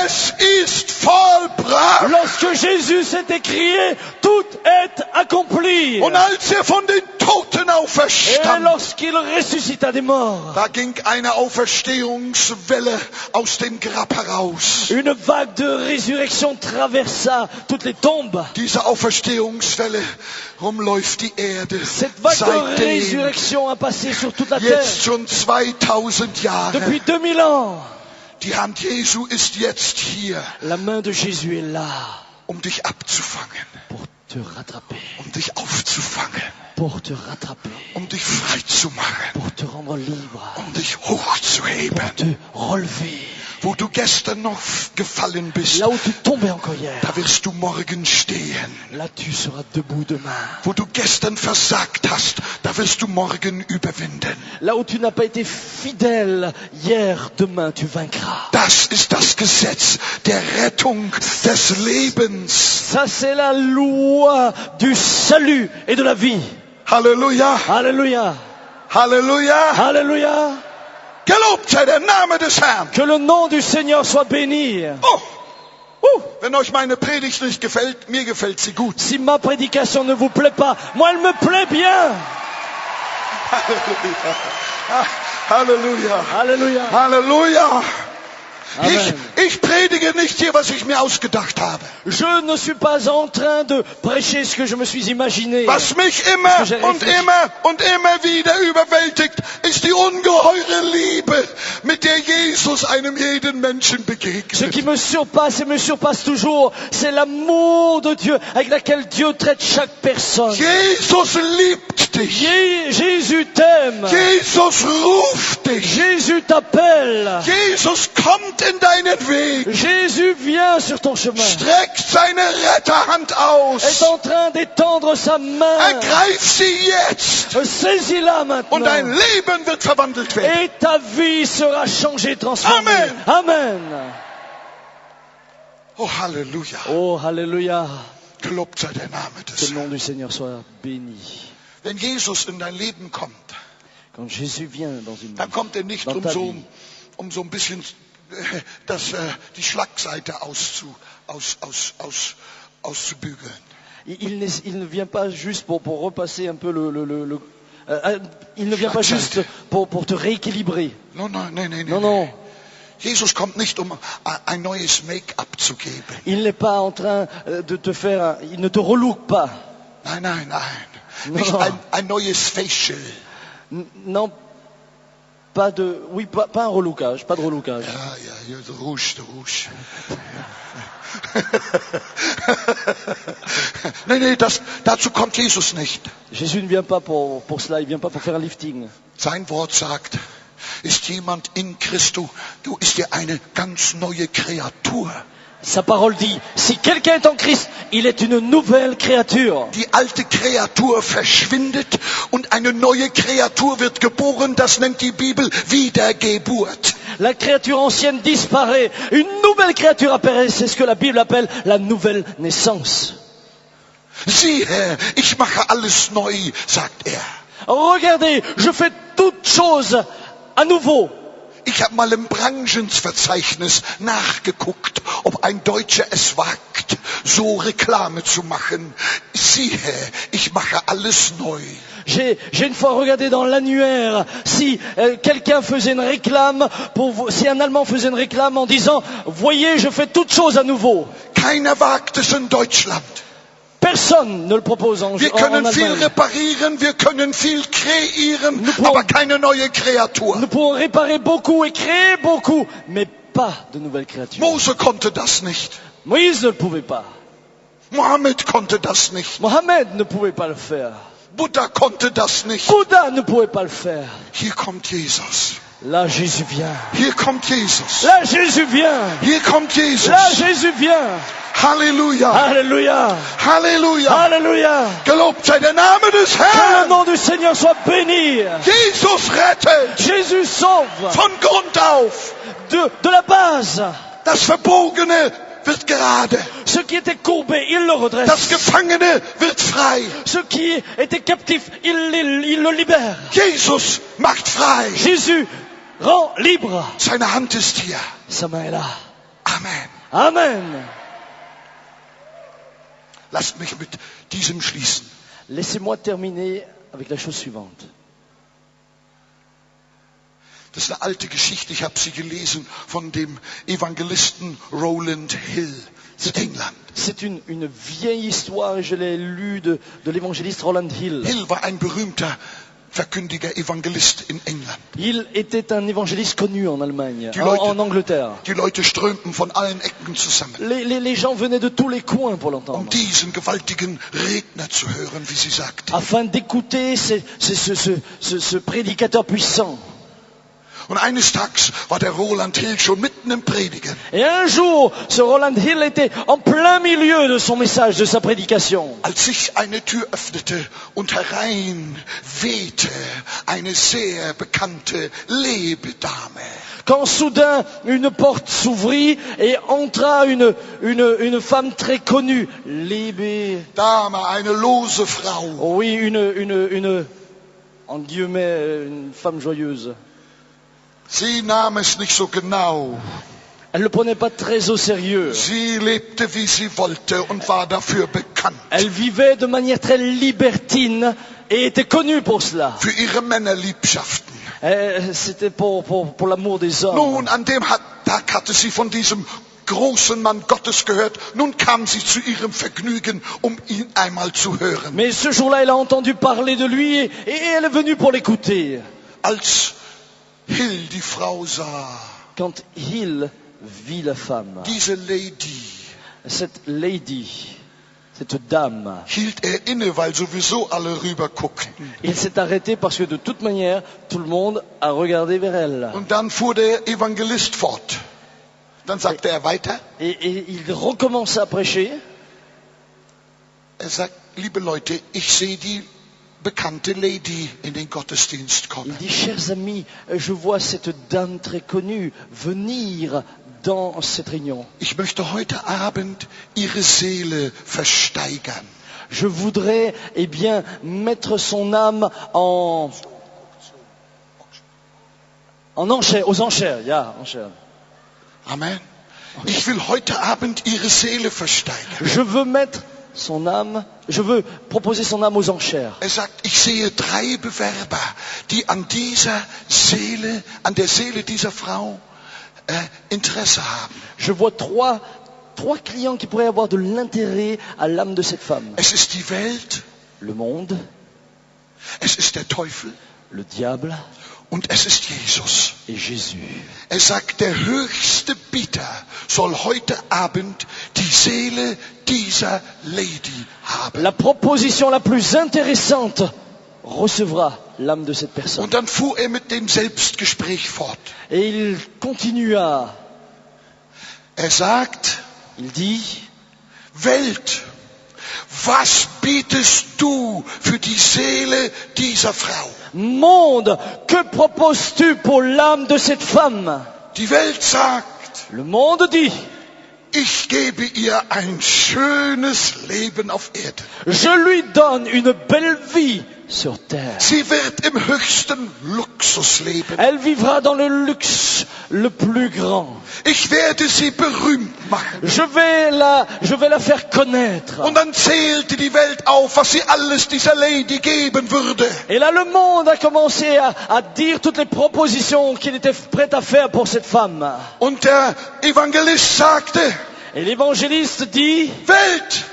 es ist vollbracht. Lorsque Jésus s'est écrié, tout est accompli. Und als von den Toten Et auferstand, lorsqu'il ressuscita des morts, da ging eine Auferstehungswelle aus dem Grab heraus. une vague de résurrection traversa toutes les tombes. Diese Auferstehungswelle umläuft die Erde. Cette vague de Seitdem, résurrection a passé sur toute la terre jetzt schon 2000 Jahre. depuis 2000 ans. Die Hand Jesu ist jetzt hier, La main de Jésus est là dich abzufangen, pour te rattraper, dich aufzufangen, pour te rattraper, dich frei zu machen, pour te rendre libre, dich hochzuheben. pour te relever. Wo du gestern noch gefallen bist, Là où tu tombais encore hier, da wirst du morgen stehen. là tu seras debout demain. Wo du gestern versagt hast, da wirst du morgen überwinden. Là où tu n'as pas été fidèle hier, demain tu vaincras. Das ist das Gesetz der Rettung des Lebens. Ça c'est la loi du salut et de la vie. Halleluja, Alléluia. Halleluja. Alléluia. Gelobt sei der Name des Herrn. Que le nom du Seigneur soit béni. Wenn euch meine Predigt nicht gefällt, mir gefällt sie gut. Si ma prédication ne vous plaît pas, moi elle me plaît bien. Halleluja. Alléluia. Halleluja. Amen. Ich predige nicht hier, was ich mir ausgedacht habe. Je ne suis pas en train de prêcher ce que je me suis imaginé. Was mich immer Parce que j'ai und réfléchi. immer wieder überwältigt, ist die ungeheure Liebe, mit der Jesus einem jeden Menschen Ce begegnet. qui me surpasse et me surpasse toujours, c'est l'amour de Dieu avec laquelle Dieu traite chaque personne. Jesus liebt dich. Jésus t'aime. Jesus ruft dich. Jésus t'appelle. Jesus kommt in deinen Weg. Jésus vient sur ton chemin. Streckt seine Retterhand Est aus. en train d'étendre sa main. Ergreif sie jetzt. Saisis-la Und maintenant. dein Leben wird verwandelt werden. Et ta vie sera changée, transformée. Amen. Amen. Oh, Halleluja. Oh, Alléluia. Gelobt sei der Name Que des le nom Herrn. du Seigneur soit béni. Wenn Jesus in dein Leben kommt, Quand Jésus vient dans une dann kommt er nicht dans ta vie, um so ein bisschen die Schlagseite auszubügeln. il ne vient pas juste pour repasser un peu il ne vient pas juste pour te rééquilibrer. Non. Jesus kommt nicht, um ein neues Make-up zu geben. Il n'est pas en train de te faire, il ne te relook pas. Nein. Non. Nicht ein neues Facial. Non, pas un relookage, pas de relookage. Ja, der Rouge. Nee, dazu kommt Jesus nicht. Jésus ne vient pas pour cela, il vient pas pour faire un lifting. Sein Wort sagt, ist jemand in Christus, du ist dir eine ganz neue Kreatur. Sa parole dit, si quelqu'un est en Christ, il est une nouvelle créature. Die alte Kreatur verschwindet und eine neue Kreatur wird geboren. Das nennt die Bibel Wiedergeburt. La créature ancienne disparaît, une nouvelle créature apparaît, c'est ce que la Bible appelle la nouvelle naissance. Siehe, ich mache alles neu, sagt er. Regardez, je fais toutes choses à nouveau. Ich habe mal im Branchenverzeichnis nachgeguckt, ob ein Deutscher es wagt, so Reklame zu machen. Siehe, ich mache alles neu. J'ai une fois regardé dans l'annuaire si quelqu'un faisait une réclame, si un Allemand faisait une réclame en disant « Voyez, je fais toutes choses à nouveau ». Keiner wagt es in Deutschland. Personne ne le propose en Wir können viel Allemagne. reparieren, wir können viel kreieren, aber keine neue Kreatur. Nous pouvons réparer beaucoup et créer beaucoup, mais pas de nouvelles créatures. Mose konnte das nicht. Moïse ne le pouvait pas. Mohammed konnte das nicht. Mohammed ne pouvait pas le faire. Buddha konnte das nicht. Bouddha ne pouvait pas le faire. Hier kommt Jesus. Là, Jésus vient. Hier kommt Jesus. Là, Jésus vient. Hier kommt Jesus. Là, Jésus vient. Halleluja. Alléluia. Halleluja. Alléluia. Gelobt sei der Name des Que le Herrn. nom du Seigneur soit béni. Jesus rettet Jésus sauve von Grund auf. de la base. Das Verbogene wird gerade. Ce qui était courbé, il le redresse. Das Gefangene wird frei. Ce qui était captif, il le libère. Jesus macht frei. Jésus rend libre. Seine Hand ist hier. Sa main est là. Amen. Amen. Lasst mich mit diesem schließen. Laissez-moi terminer avec la chose suivante. Das ist eine alte Geschichte, ich habe sie gelesen von dem Evangelisten Rowland Hill in England. C'est une vieille histoire et je l'ai lue de l'évangéliste Roland Hill. Hill war ein berühmter verkündiger Evangelist in England. Il était un évangéliste connu en Allemagne, Die Leute- en Angleterre. Die Leute strömten von allen Ecken zusammen, Les gens venaient de tous les coins pour l'entendre, diesen gewaltigen Redner zu hören, wie sie sagte. afin d'écouter ce prédicateur puissant. Und eines Tages war der Roland Hill schon mitten im Predigen. Et un jour, ce Roland Hill était en plein milieu de son message, de sa prédication. Als sich eine Tür öffnete und herein wehte eine sehr bekannte Lebedame. Quand soudain une porte s'ouvrit et entra une femme très connue, Dame, eine lose Frau. oui, en guillemets, une femme joyeuse. Sie nahm es nicht so genau. Elle ne le prenait pas très au sérieux. Sie lebte, wie sie wollte und war dafür bekannt. Elle vivait de manière très libertine et était connue pour cela. Für ihre Männerliebschaften. C'était pour l'amour des hommes. Nun, an dem Tag hatte sie von diesem großen Mann Gottes gehört. Nun kam sie zu ihrem Vergnügen, um ihn einmal zu hören. Mais ce jour-là, elle a entendu parler de lui et elle est venue pour l'écouter. Als Hill die Frau sah, Quand Hill vit la femme, diese Lady, cette lady, cette dame, hielt inne, weil sowieso alle rüber guckten. il s'est arrêté parce que de toute manière, tout le monde a regardé vers elle. Und dann fuhr der Evangelist fort. Dann sagte er weiter. Et il recommence à prêcher. Er sagt, liebe Leute, ich sehe die bekannte Lady in den Gottesdienst Il kommen. dit, chers amis, je vois cette dame très connue venir dans cette réunion. Ich möchte heute Abend ihre Seele versteigern. Je voudrais, eh bien, mettre son âme en enchères, aux enchères, enchères. Amen. Ich will heute Abend ihre Seele versteigern. Je veux mettre son âme, je veux proposer son âme aux enchères. Er sagt, ich sehe 3 Bewerber, die an dieser Seele, an der Seele dieser Frau Interesse haben. Je vois trois clients qui pourraient avoir de l'intérêt à l'âme de cette femme. Es ist die Welt, Le monde, es ist der Teufel le diable und es ist Jesus. et Jésus. Er sagt, der höchste Bieter soll heute Abend die Seele dieser Lady haben. La proposition la plus intéressante recevra l'âme de cette personne. Und dann fuhr er mit dem Selbstgespräch fort. Et il continua, Er sagt, il dit, Welt, was bietest du für die Seele dieser Frau? monde, que proposes-tu pour l'âme de cette femme? Die Welt sagt, Le monde dit, ich gebe ihr ein schönes Leben auf Erden. je lui donne une belle vie sur terre. Sie wird im höchsten Luxus leben. Elle vivra dans le luxe le plus grand. Ich werde sie berühmt machen. Je vais la faire connaître. Und dann zählte die Welt auf, was sie alles dieser Lady geben würde. Et là, le monde a commencé à dire toutes les propositions qu'il était prêt à faire pour cette femme. Und der Evangelist sagte, Et l'évangéliste dit, Welt,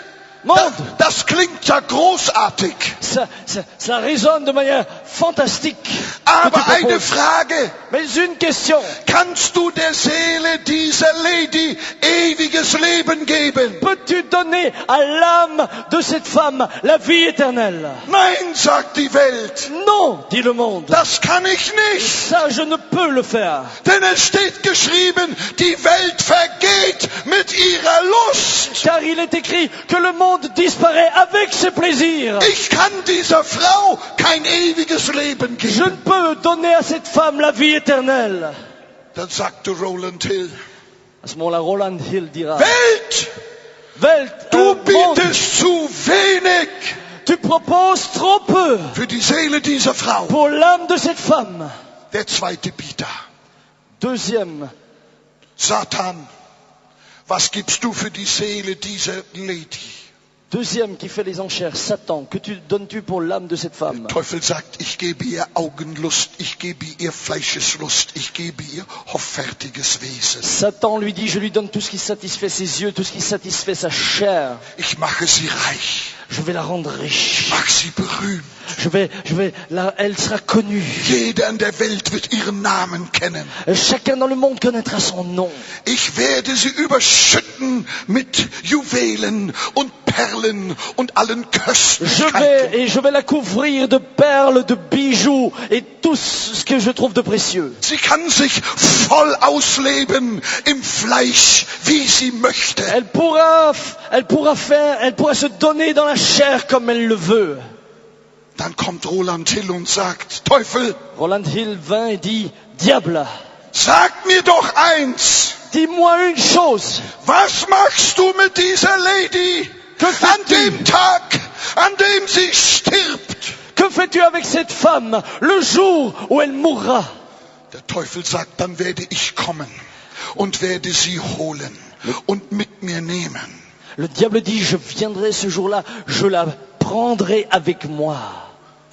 monde, das klingt ja großartig. ça résonne de manière fantastique. Aber que tu eine proposes. Frage, Mais une question, kannst du der Seele dieser Lady ewiges Leben geben? peux-tu donner à l'âme de cette femme la vie éternelle? Nein, sagt die Welt, Non, dit le monde. das kann ich nicht. Ça, je ne peux le faire. Denn es steht geschrieben, die Welt vergeht mit ihrer Lust. Car il est écrit que le monde disparaît avec ses plaisirs. Ich kann dieser Frau kein ewiges Leben Je geben. ne peux donner à cette femme la vie éternelle. Dann sagte Roland Hill, À ce moment-là, Roland Hill dira, Welt, Welt, du monde, bietest zu wenig tu proposes trop peu für die Seele dieser Frau. pour l'âme de cette femme. Der zweite Bieter, Deuxième, Satan, was gibst du für die Seele dieser Lady? deuxième qui fait les enchères, Satan, que donnes-tu pour l'âme de cette femme? Teufel sagt, ich gebe ihr Augenlust, ich gebe ihr Fleischeslust, ich gebe ihr hoffärtiges Wesen. Satan lui dit, je lui donne tout ce qui satisfait ses yeux, tout ce qui satisfait sa chair. Ich mache sie reich, Je vais la rendre riche. ich mache sie berühmt. Elle sera connue. Jeder in der Welt wird ihren Namen kennen. Chacun dans le monde connaîtra son nom. Ich werde sie überschütten mit Juwelen und Perlen und allen Köstlichkeiten. Je vais la couvrir de perles, de bijoux et tout ce que je trouve de précieux. Sie kann sich voll ausleben im Fleisch, wie sie möchte. Elle pourra se donner dans la chair comme elle le veut. Dann kommt Roland Hill und sagt, Teufel, Roland Hill vint et dit, diable, sag mir doch eins, dis-moi une chose. was machst du mit dieser Lady an dem Tag, an dem sie stirbt? Que fais-tu avec cette femme le jour où elle mourra? Der Teufel sagt, dann werde ich kommen und werde sie holen und mit mir nehmen. Le diable dit, je viendrai ce jour-là, je la prendrai avec moi.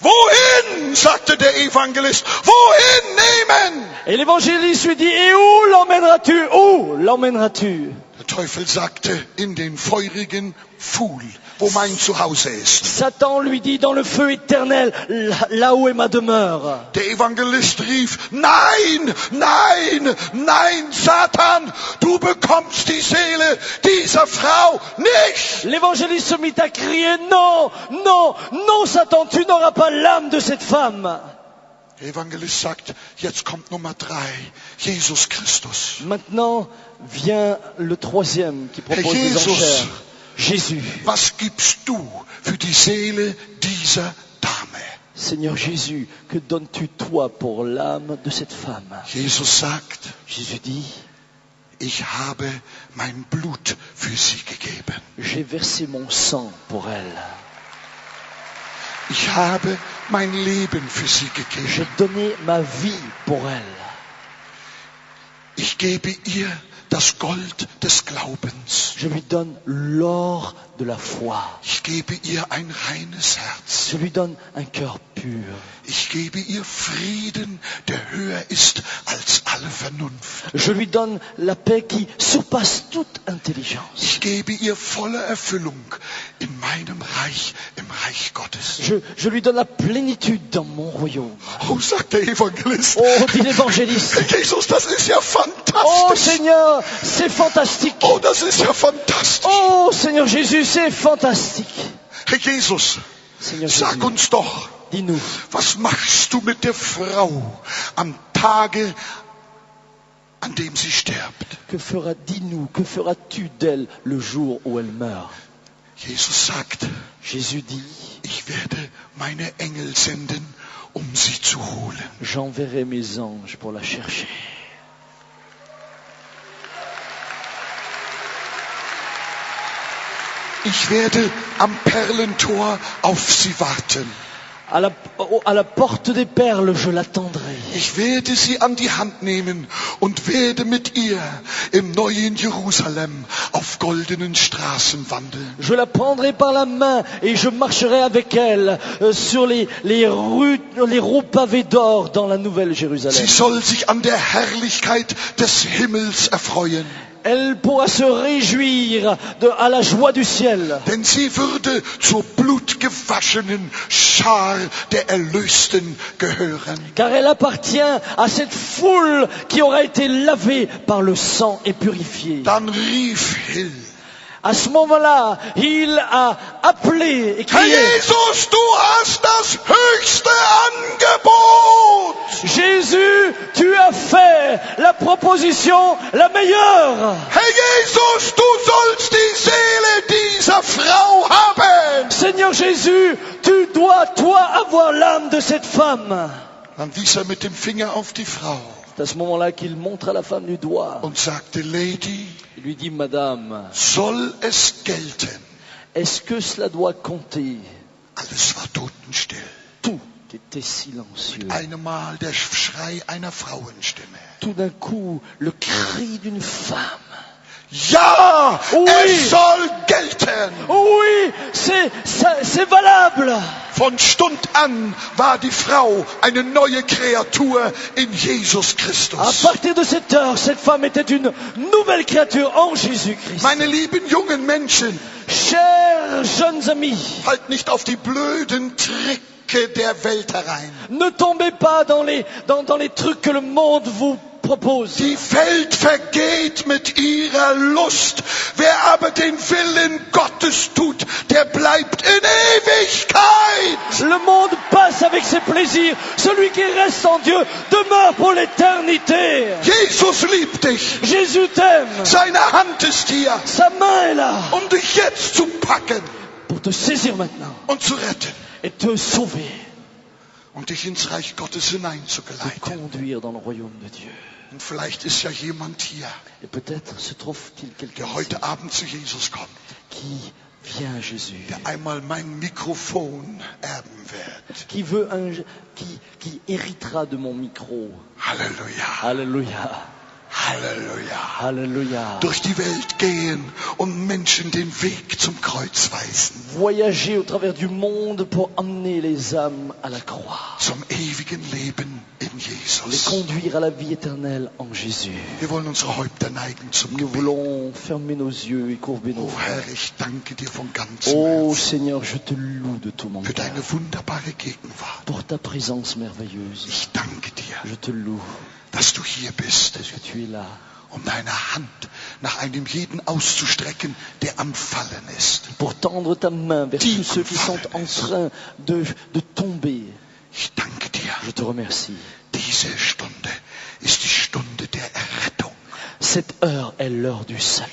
Wohin, sagte der Evangelist, wohin nehmen? Et l'évangéliste lui dit, et où l'emmèneras-tu? Où l'emmèneras-tu? Der Teufel sagte, in den feurigen Pfuhl, wo mein Zuhause ist. Satan lui dit, dans le feu éternel, là où est ma demeure. Der Evangelist rief, nein, nein, nein, Satan, du bekommst die Seele dieser Frau nicht. L'évangéliste se mit à crier, non, non, non, Satan, tu n'auras pas l'âme de cette femme. Der Evangelist sagt, jetzt kommt Nummer 3, Jesus Christus. Maintenant vient le troisième qui propose Herr des Jesus. enchères. Jésus. Was gibst du für die Seele dieser Dame? Seigneur Jésus, que donnes-tu toi pour l'âme de cette femme? Jesus sagt, Jésus dit, ich habe mein Blut für sie gegeben. j'ai versé mon sang pour elle. Ich habe mein Leben für sie J'ai gegeben. donné ma vie pour elle. Ich gebe ihr das Gold des Glaubens. Je lui donne l'or de la foi. Ich gebe ihr ein reines Herz. Je lui donne un cœur pur. Ich gebe ihr Frieden, der höher ist als alle Vernunft. Je lui donne la paix qui surpasse toute intelligence. Ich gebe ihr volle Erfüllung in meinem Reich, im Reich Gottes. Je lui donne la plénitude dans mon royaume. Oh, sagt der Evangelist. Oh, dit l'évangéliste. Jesus, das ist ja Oh fantastisch. Seigneur, c'est fantastique. Oh, das ist ja fantastisch. Oh Seigneur Jésus, c'est fantastique. Herr Jesus, Seigneur sag Jésus, uns doch, dis-nous, was machst du mit der Frau am Tage, an dem sie stirbt? dis-nous, que feras-tu d'elle le jour où elle meurt? Jesus sagt, Jésus dit, ich werde meine Engel senden, um sie zu holen. j'enverrai mes anges pour la chercher. Ich werde am Perlentor auf sie warten. À la porte des perles, je l'attendrai. Ich werde sie an die Hand nehmen und werde mit ihr im neuen Jerusalem auf goldenen Straßen wandeln. Je la prendrai par la main et je marcherai avec elle sur les roues pavées d'or dans la nouvelle Jérusalem. Sie soll sich an der Herrlichkeit des Himmels erfreuen. Elle pourra se réjouir à la joie du ciel. Denn sie würde zur blutgewaschenen Schar der Erlösten gehören. Car elle appartient à cette foule qui aura été lavée par le sang et purifiée. Dann rief Hill, À ce moment-là, il a appelé et Herr crié, Jesus, du hast das höchste Angebot. Jésus, tu as fait la proposition la meilleure. Herr Jesus, du sollst die Seele dieser Frau haben. Seigneur Jésus, tu dois, toi, avoir l'âme de cette femme. Dann wies mit dem Finger auf die Frau C'est à ce moment-là qu'il montre à la femme du doigt. und sagte, Lady, Il lui dit, Madame, soll es gelten? est-ce que cela doit compter? Alles war totenstill. Tout était silencieux. Einmal der Schrei einer Frauenstimme. Tout d'un coup, le cri d'une femme. Ja, Oui. es soll gelten. Oui, c'est valable. Von Stund an war die Frau eine neue Kreatur in Jesus À Christus. partir de cette heure, cette femme était une nouvelle créature en Jésus-Christ. Meine lieben jungen Menschen, Chers jeunes amis, halt nicht auf die blöden Tricke der Welt herein. ne tombez pas dans les trucs que le monde vous propose. Die Welt vergeht mit ihrer Lust. Wer aber den Willen Gottes tut, der bleibt in Ewigkeit. Le monde passe avec ses plaisirs. Celui qui reste en Dieu demeure pour l'éternité. Jesus liebt dich. Jésus t'aime. Seine Hand ist hier, Sa main est là um dich jetzt zu packen pour te saisir maintenant und zu retten et te sauver, und dich ins Reich Gottes te hineinzugeleiten. conduire dans le royaume de Dieu. Und vielleicht ist ja jemand hier, Et peut-être se trouve-t-il quelqu'un der heute Abend zu Jesus kommt, qui vient à Jésus, der einmal mein Mikrofon erben wird. qui héritera de mon micro. Halleluja, Alléluia, Halleluja. Alléluia. Durch die Welt gehen und Menschen den Weg zum Kreuz weisen, Voyager au travers du monde pour emmener les âmes à la croix. zum ewigen Leben in Les Jesus. conduire à la vie éternelle en Jésus. Wir wollen unsere Häupter neigen zum Nous Gebet. voulons fermer nos yeux et courber nos Oh frères. Herr, ich danke dir von ganzem Oh Herzen Seigneur, je te loue de tout mon für cœur deine wunderbare Gegenwart. pour ta présence merveilleuse. Ich danke dir, Je te loue dass du hier bist, parce que tu es là um deine Hand nach einem jeden auszustrecken, der am Fallen ist. pour tendre ta main vers Qui tous ceux qui sont en train de tomber. Ich danke dir, Je te remercie. Diese Stunde ist die Stunde der Errettung. Cette heure est l'heure du salut.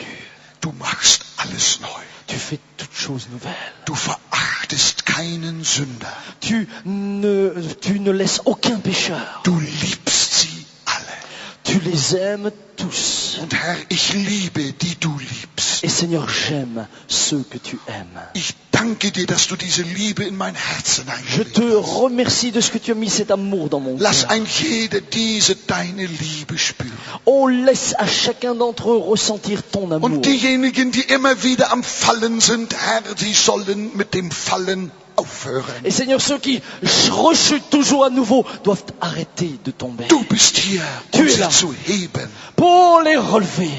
Du machst alles neu. Tu fais toutes choses nouvelles. Du verachtest keinen Sünder. Tu ne laisses aucun pécheur. Du liebst sie alle. Tu les aimes tous. Und Herr, ich liebe, die du liebst. Et Seigneur, j'aime ceux que tu aimes. Ich danke dir, dass du diese Liebe in mein Herz Je hineingelegt te hast. remercie de ce que tu as mis cet amour dans mon Lass cœur. ein jeder diese deine Liebe spüren. Oh, laisse à chacun d'entre eux ressentir ton amour. Und diejenigen, die immer wieder am Fallen sind, Herr, sie sollen mit dem Fallen aufhören. Et Seigneur, ceux qui rechutent toujours à nouveau doivent arrêter de tomber. Du bist hier, Tu um es sie là. zu heben. Pour les relever.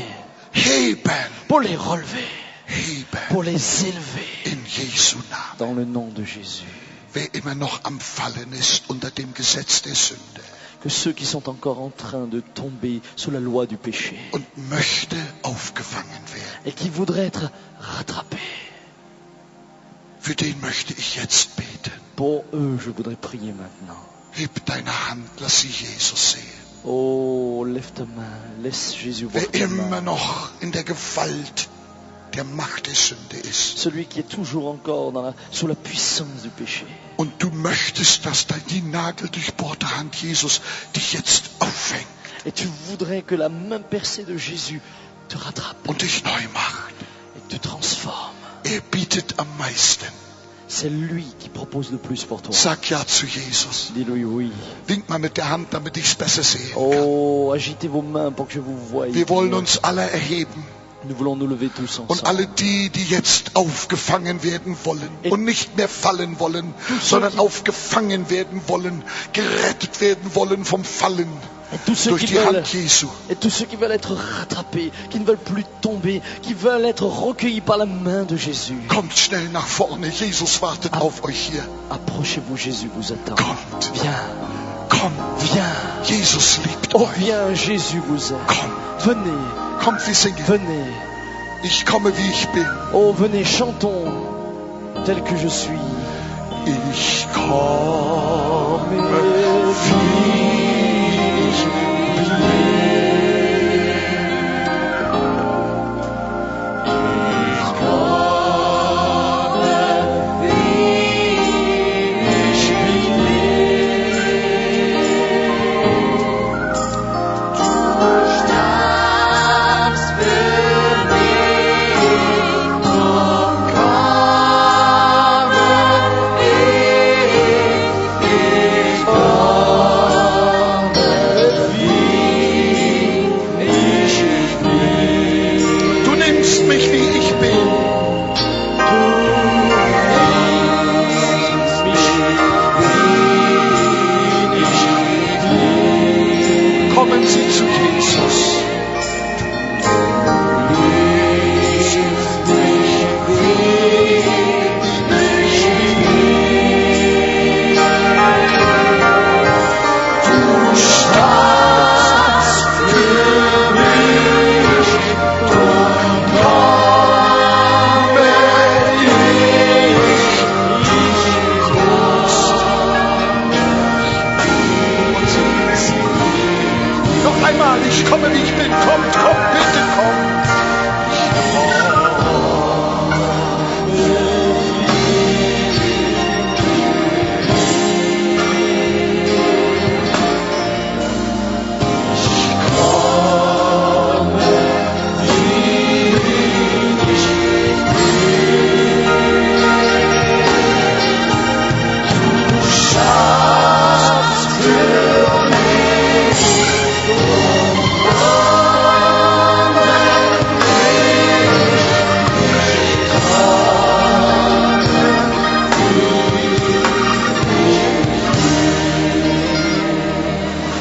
Heben, Pour les relever. Pour heben. les élever. In Jesu Namen. Dans le nom de Jésus. Wer immer noch am Fallen ist unter dem Gesetz der Sünde Que ceux qui sont encore en train de tomber sous la loi du péché und möchte aufgefangen werden, et qui voudraient être rattrapés, für den möchte ich jetzt beten. pour eux, je voudrais prier maintenant. Heb deine Hand, lass sie Jesus sehen. Oh, lève ta main, laisse Jésus voir Wer ta immer main. noch in der Gewalt der Macht der Sünde ist Celui qui est toujours encore sous la puissance du péché. und du möchtest, dass die nageldurchbohrte Hand Jesus dich jetzt auffängt Et tu voudrais que la main percée de Jésus te rattrape und dich neu macht. et te transforme. Er bietet am meisten. C'est lui qui propose le plus pour toi. Sag ja zu Jesus. Dis-lui oui. Wink mal mit der Hand, damit ich es besser sehen kann. Oh, agitez vos mains pour que je vous voie. Wir wollen uns alle erheben. Nous voulons nous lever tous Und ensemble. alle die, die jetzt aufgefangen werden wollen und nicht mehr fallen wollen, ceux sondern qui- aufgefangen werden wollen, gerettet werden wollen vom Fallen Et tous ceux durch qui die veulent, Hand Jesu. et tous ceux qui veulent être rattrapés, qui ne veulent plus tomber, qui veulent être recueillis par la main de Jésus. Kommt schnell nach vorne, Jesus wartet auf euch hier. Approchez-vous, Jésus vous attend. Kommt, Viens, kommt, viens. Jesus liebt Oh, euch. viens, Jésus vous aime. Kommt, Venez, kommt, wir singen. venez. Ich komme, wie ich bin. Oh, venez, chantons tel que je suis. Ich komme, wie ich Du nimmst mich, wie ich bin. Kommen Sie zu Jesus. Noch einmal, ich komme, wie ich bin. Kommt, kommt, bitte kommt.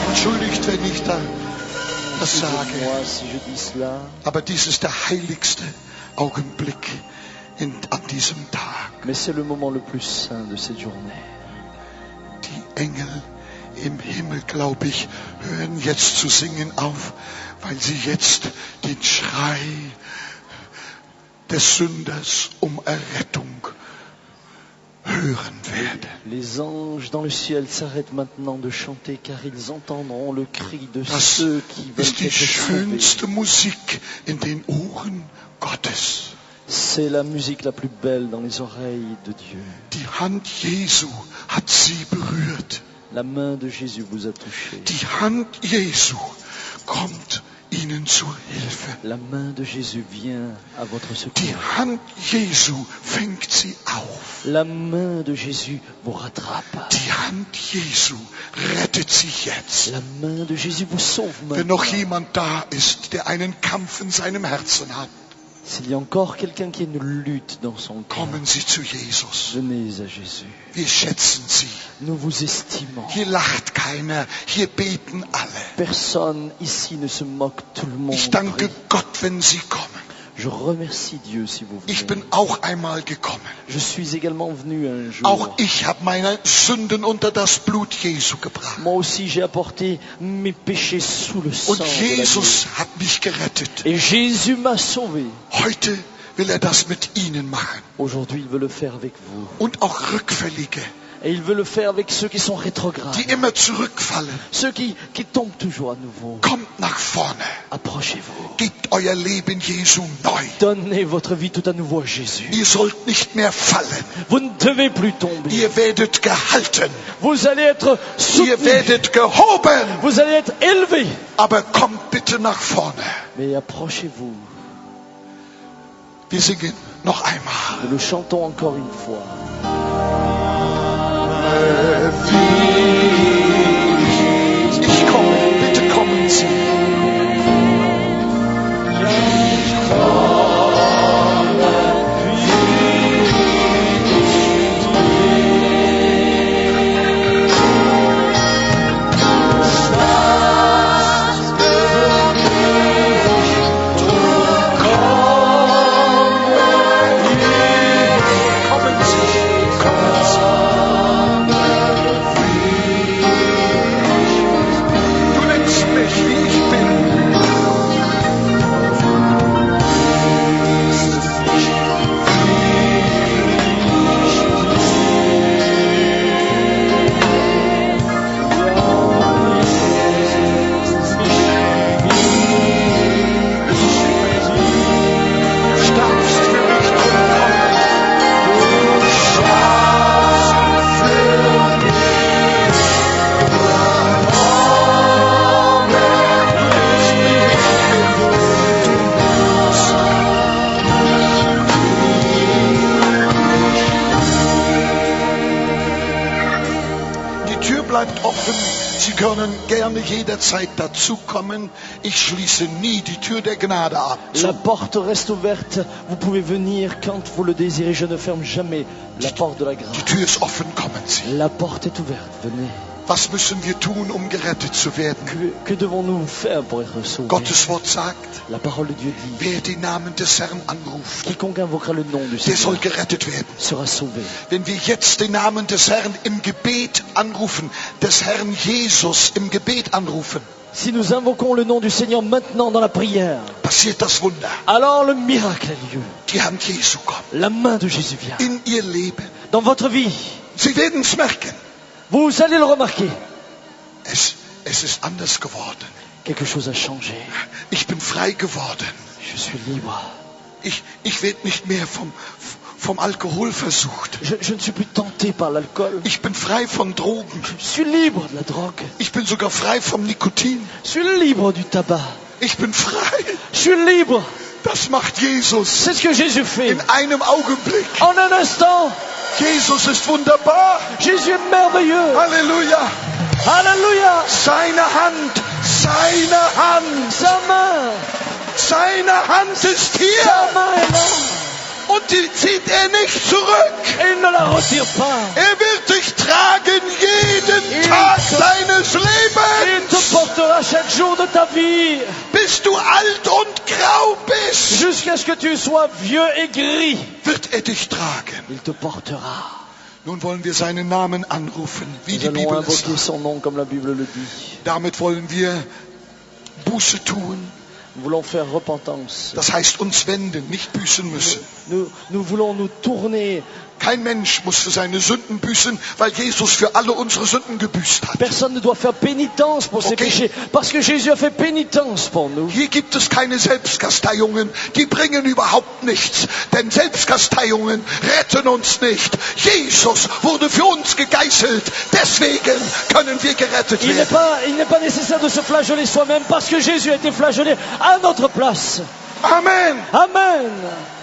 Entschuldigt, wenn ich das sage. Moi, si je dis cela, Aber dies ist der heiligste Augenblick an diesem Tag. mais c'est le moment le plus saint de cette journée. Die Engel im Himmel, glaube ich, hören jetzt zu singen auf, weil sie jetzt den Schrei des Sünders um Errettung hören. hören werden. Les anges dans le ciel s'arrêtent maintenant de chanter car ils entendront le cri de Das ceux qui veulent ist die être sauvés. schönste Musik in den Ohren Gottes. C'est la musique la plus belle dans les oreilles de Dieu. Die Hand Jesu hat sie berührt. La main de Jésus vous a touché. Die Hand Jesu kommt ihnen zur Hilfe. La main de Jésus vient à votre Die secours. Hand Jesu fängt sie auf. La main de Jésus vous rattrape. Die Hand Jesu rettet sie jetzt. La main de Jésus vous sauve Wenn noch maintenant. jemand da ist, der einen Kampf in seinem Herzen hat, S'il y a encore quelqu'un qui a une lutte dans son cœur, kommen Sie zu Jesus. venez à Jésus. Wir schätzen Sie. Nous vous estimons. Hier lacht keiner, hier beten alle. Personne ici ne se moque, tout le monde Ich danke prie. Gott, wenn Sie kommen. Je remercie Dieu si vous Ich venez. bin auch einmal gekommen. Je suis également venu un jour. Auch ich habe meine Sünden unter das Blut Jesu gebracht. Moi aussi, j'ai apporté mes péchés sous le sang Und de l'agneau. Jesus hat mich gerettet. Et Jésus m'a sauvé. Heute will er das mit Ihnen machen. Aujourd'hui, il veut le faire avec vous. Und auch Rückfällige, Et il veut le faire avec ceux qui sont rétrogrades. die immer zurückfallen. Ceux qui tombent toujours à nouveau. Kommt nach vorne. Approchez-vous. Gebt euer Leben Jesu neu. Donnez votre vie tout à nouveau à Jésus. Ihr sollt nicht mehr fallen. Vous ne devez plus tomber. Ihr werdet gehalten. Vous allez être Ihr soutenus. werdet gehoben. Vous allez être élevés. Aber kommt bitte nach vorne. Mais approchez-vous. Wir singen noch einmal. Nous le chantons encore une fois. Ich komme, bitte kommen Sie. Kommen Sie, kommen Sie. Du nimmst mich, wie ich bin. Du starbst für mich vollkommen. Die Tür bleibt offen. Sie können gerne jederzeit dazukommen. Ich schließe nie die Tür der Gnade ab. La porte reste ouverte. Vous pouvez venir quand vous le désirez. Je ne ferme jamais la porte de la grâce. Die Tür ist offen, kommen Sie. La porte est ouverte. Venez. Was müssen wir tun, um gerettet zu werden? Que devons-nous faire pour être sauvés? Gottes Wort sagt, La parole de Dieu dit, wer den Namen des Herrn anruft, quiconque invoquera le nom du der soll Seigneur gerettet werden. sera sauvé. Wenn wir jetzt den Namen des Herrn im Gebet anrufen, des Herrn Jesus im Gebet anrufen, Si nous invoquons le nom du Seigneur maintenant dans la prière, passiert das Wunder. alors le miracle a lieu. Die Hand Jesu kommt La main de Jésus vient. in ihr Leben. Dans votre vie, Sie werden es merken. vous allez le remarquer. Es ist anders geworden. Quelque chose a changé. Ich bin frei geworden. Je suis libre. Ich werde nicht mehr vom Alkohol versucht. Je ne suis plus tenté par l'alcool. Ich bin frei von Drogen. Je suis libre de la drogue. Ich bin sogar frei vom Nikotin. Je suis libre du tabac. Ich bin frei. Je suis libre. Das macht Jesus C'est ce que Jésus fait. in einem Augenblick. En un instant, Jesus ist wunderbar. Jésus est merveilleux. Halleluja. Alléluia. Seine Hand, seine Hand, Sa main. seine Hand ist Sa hier. main est là. Und die zieht er nicht zurück. Et il ne la retire pas. Er wird dich tragen jeden Tag deines Il Lebens. te portera chaque jour de ta vie. Bis du alt und grau bist, Jusqu'à ce que tu sois vieux et gris. wird er dich tragen. Il te portera. Nun wollen wir seinen Namen anrufen, wie Nous die allons Bibel es invoquer sagt. son nom comme la Bible le dit. Damit wollen wir Buße tun. Nous voulons faire repentance. Das heißt uns wenden, nicht büßen müssen. Nous voulons nous tourner Kein Mensch muss für seine Sünden büßen, weil Jesus für alle unsere Sünden gebüßt hat. Personne ne doit faire pénitence pour ses Okay. péchés, parce que Jésus a fait pénitence pour nous. Hier gibt es keine Selbstkasteiungen, die bringen überhaupt nichts, denn Selbstkasteiungen retten uns nicht. Jesus wurde für uns gegeißelt, deswegen können wir gerettet Il n'est werden. pas nécessaire de se flageller soi-même, parce que Jésus a été flagellé à notre place. Amen. Amen.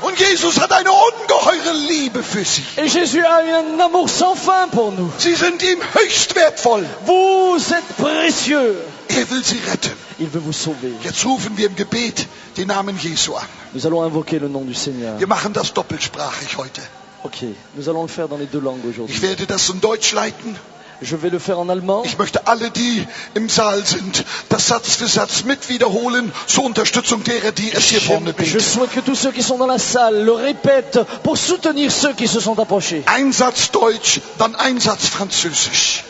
Und Jesus hat eine ungeheure Liebe für sie. Et Jésus a eu un amour sans fin pour nous. Sie sind ihm höchst wertvoll. Vous êtes précieux. Er will sie retten. Il veut vous sauver. Jetzt rufen wir im Gebet den Namen Jesu an. Nous allons invoquer le nom du Seigneur. Wir machen das doppelsprachig heute. Ok, nous allons le faire dans les deux langues aujourd'hui. Ich werde das in Deutsch leiten. Je vais le faire en allemand. Ich möchte alle, die im Saal sind, das Satz für Satz mit wiederholen, zur Unterstützung derer, die es hier vorne Je beten. souhaite que tous ceux qui sont dans la salle le répètent pour soutenir ceux qui se sont approchés. Ein Satz Deutsch, dann ein Satz Französisch.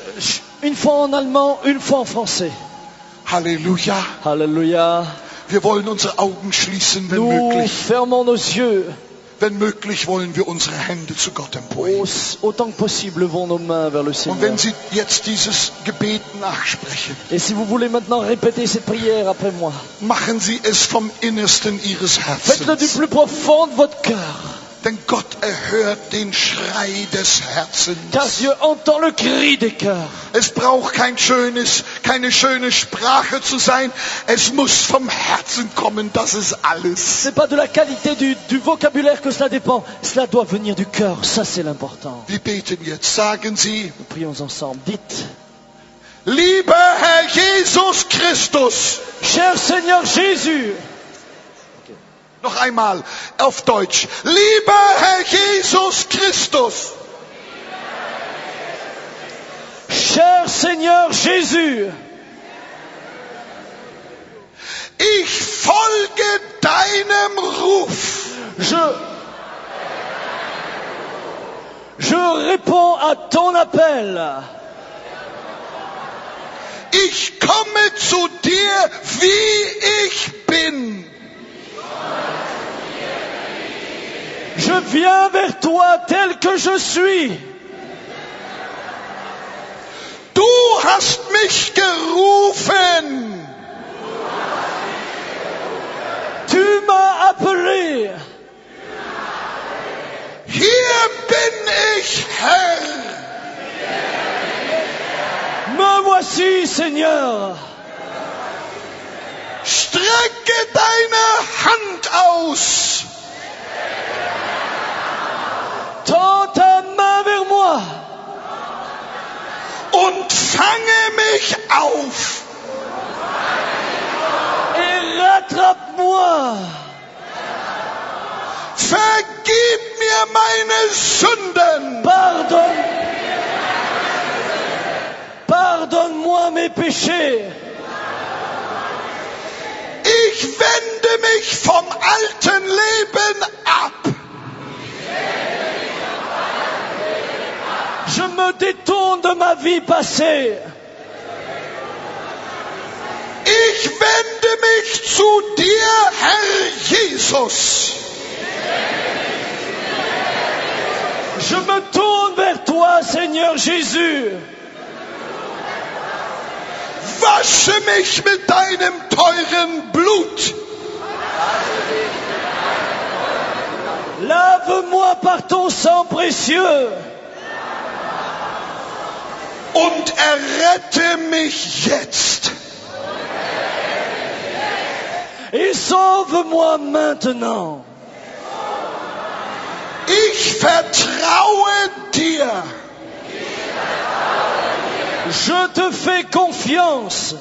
Une fois en allemand, une fois en français. Halleluja. Alléluia. Wir wollen unsere Augen schließen, wenn Nous möglich. fermons nos yeux. Wenn möglich, wollen wir unsere Hände zu Gott emporheben. Autant que possible, levons nos mains vers le Und Seigneur. wenn Sie jetzt dieses Gebet nachsprechen, Et si vous voulez maintenant répéter cette prière après moi, machen Sie es vom Innersten Ihres faites-le du Herzens. plus profond de votre cœur. Denn Gott erhört den Schrei des Herzens. Car Dieu entend le cri des cœurs. Es braucht keine schöne Sprache zu sein. Es muss vom Herzen kommen, das ist alles. Ce n'est pas de la qualité du vocabulaire que cela dépend. Cela doit venir du cœur. Ça, c'est l'important. Wir beten jetzt. Sagen Sie, Nous prions ensemble. Dites, lieber Herr Jesus Christus. cher Seigneur Jésus, Noch einmal auf Deutsch. Lieber Herr Jesus Christus. cher Seigneur Jésus, Ich folge deinem Ruf. je réponds à ton appel. Ich komme zu dir, wie ich bin. Je viens vers toi tel que je suis. Du hast mich gerufen. Tu m'as appelé. Hier bin ich, Herr. Me voici, Seigneur. Strecke deine Hand aus. Tends ta main vers moi Und fange mich auf. et rattrape-moi. Vergib mir meine Sünden. Pardonne-moi mes péchés. Ich wende mich vom alten Leben ab. Je me détourne de ma vie passée. Ich wende mich zu dir, Herr Jesus. Je me tourne vers toi, Seigneur Jésus. Wasche mich mit deinem teuren Blut. Lave-moi par ton sang précieux Und errette mich jetzt. et sauve-moi maintenant. Ich vertraue dir. Je te fais confiance.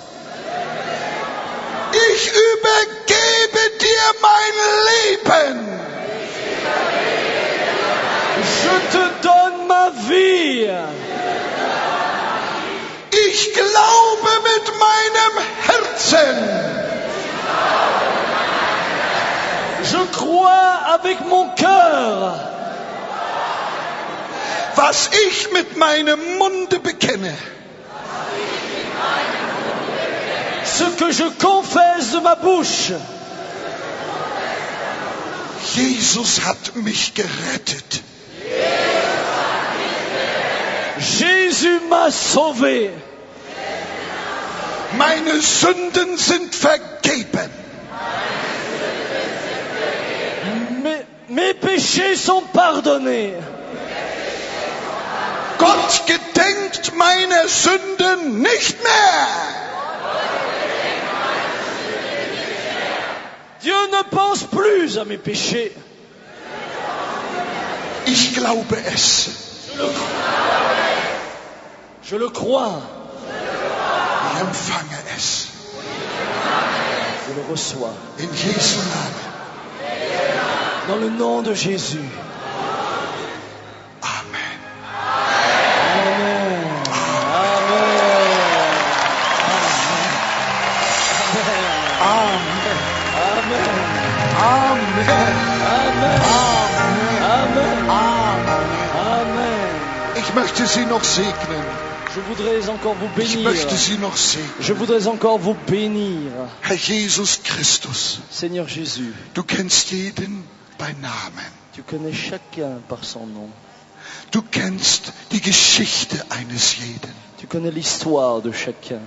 Ich übergebe dir mein Leben. Je te donne ma vie. Ich glaube mit meinem Herzen. Je crois avec mon cœur. Was ich mit meinem Munde bekenne, Ce que je confesse de ma bouche. Jesus hat mich gerettet. Jésus m'a sauvé. Meine Sünden sind vergeben. Mes péchés sont pardonnés. Gott gedenkt meiner Sünden nicht mehr. Dieu ne pense plus à mes péchés. Ich glaube es. Je le crois. Ich empfange es. Je le reçois. In Jesu Namen. Dans le nom de Jésus. Amen. Amen. Amen. Amen. Amen. Amen. Amen. Amen. Ich möchte Sie noch segnen. Je voudrais encore vous Ich bénir. möchte Sie noch segnen. Je voudrais encore vous bénir. Herr Jesus Christus, Seigneur Jésus, du kennst jeden bei Namen. tu connais chacun par son nom. Du kennst die Geschichte eines jeden. Tu connais l'histoire de chacun.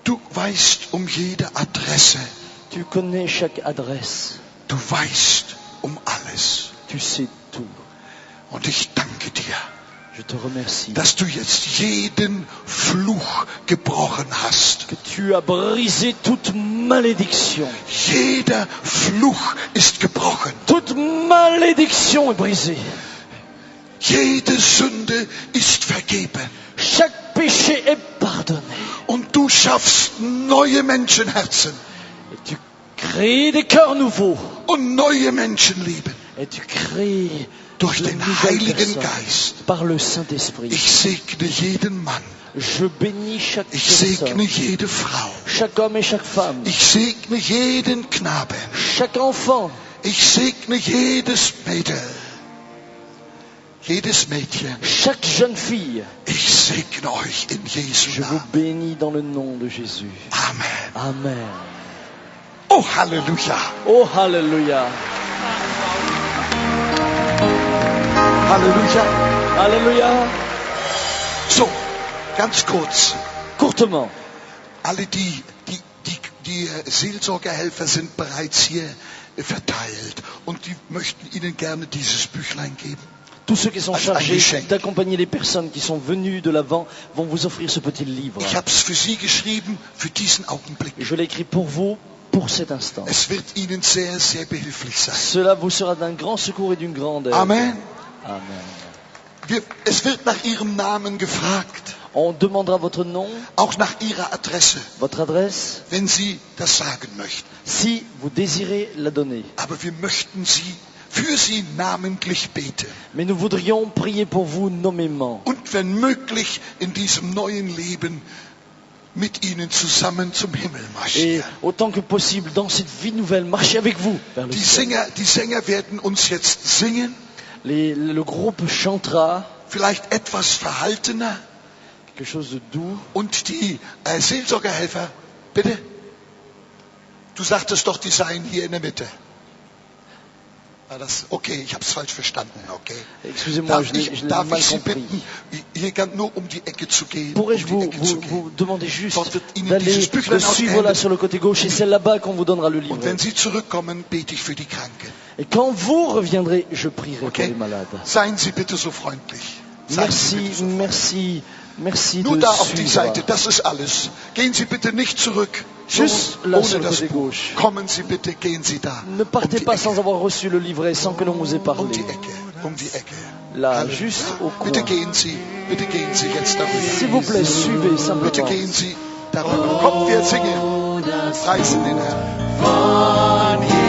Du weißt um jede Adresse. Tu connais chaque adresse. Du weißt um alles. Tu sais tout. Und ich danke dir, Je te remercie dass du jetzt jeden Fluch gebrochen hast. que tu as brisé toute malédiction. Jeder Fluch ist gebrochen. Toute malédiction est brisée. Jede Sünde ist vergeben. Chaque péché est pardonné. Und du schaffst neue Menschenherzen Et tu crées des cœurs nouveaux. und neue Menschenleben Et tu crées durch de den nouvelles Heiligen personnes Geist. par le Saint-Esprit. Ich segne jeden Mann. Je bénis chaque Ich segne personne, jede Frau. chaque homme et chaque femme, Ich segne jeden Knaben. chaque enfant. Ich segne jedes Mädel. Jedes Mädchen. Chaque jeune fille, Ich segne euch in Jesu je vous Namen. bénis dans le nom de Jésus. Amen. Amen. Oh, Halleluja. Oh, Halleluja. Halleluja. Alléluia. So, ganz kurz. Courtement, Alle die Seelsorgerhelfer sind bereits hier verteilt und die möchten Ihnen gerne dieses Büchlein geben. tous ceux qui sont Ein chargés Geschenk. d'accompagner les personnes qui sont venues de l'avant vont vous offrir ce petit livre. Ich habe es für Sie geschrieben, für diesen Augenblick. Je l'ai écrit pour vous, pour cet instant. Es wird Ihnen sehr, sehr behilflich sein. Cela vous sera d'un grand secours et d'une grande aide. Amen. Amen. Es wird nach Ihrem Namen gefragt, On demandera votre nom, auch nach Ihrer Adresse, votre adresse, wenn Sie das sagen möchten. si vous désirez la donner. Aber wir möchten für Sie namentlich beten Mais nous voudrions prier pour vous nommément. und wenn möglich in diesem neuen Leben mit Ihnen zusammen zum Himmel Et marschieren. autant que possible, dans cette vie nouvelle, marcher avec vous vers le ciel. Die Sänger werden uns jetzt singen, Le groupe chantera vielleicht etwas verhaltener quelque chose de doux. und die Seelsorgerhelfer, bitte? Du sagtest doch, die seien hier in der Mitte. Okay, ich habe es falsch verstanden, okay. Excusez-moi, je l'ai Darf mal ich Sie compris. bitten, hier nur um die Ecke zu gehen? Pourrais-je um die Ecke zu vous gehen. demander juste Dort wird Ihnen d'aller dieses Büchlein le suivre là ausgehändigt. sur le côté gauche et c'est là-bas qu'on vous donnera le Und livre. wenn Sie zurückkommen, bete ich für die Kranken. Et quand vous reviendrez, je prierai pour Okay? les malades. Seien Sie bitte so freundlich. Seien Sie bitte Merci, so freundlich. merci, merci Nur de da auf die suivre. Seite, das ist alles. Gehen Sie bitte nicht zurück. So, Juste là sur ohne le das côté Buch. gauche. Kommen Sie bitte, gehen Sie da. Ne partez die pas Ecke. sans avoir reçu le livret, sans que l'on vous ait Um parlé. die Ecke. Um die Ecke. Là, Halleluja. juste au coin. Bitte gehen Sie jetzt darüber. S'il vous plaît, suivez Bitte simplement. gehen Sie darüber. Kommt, wir singen. Preisen den Herrn. Von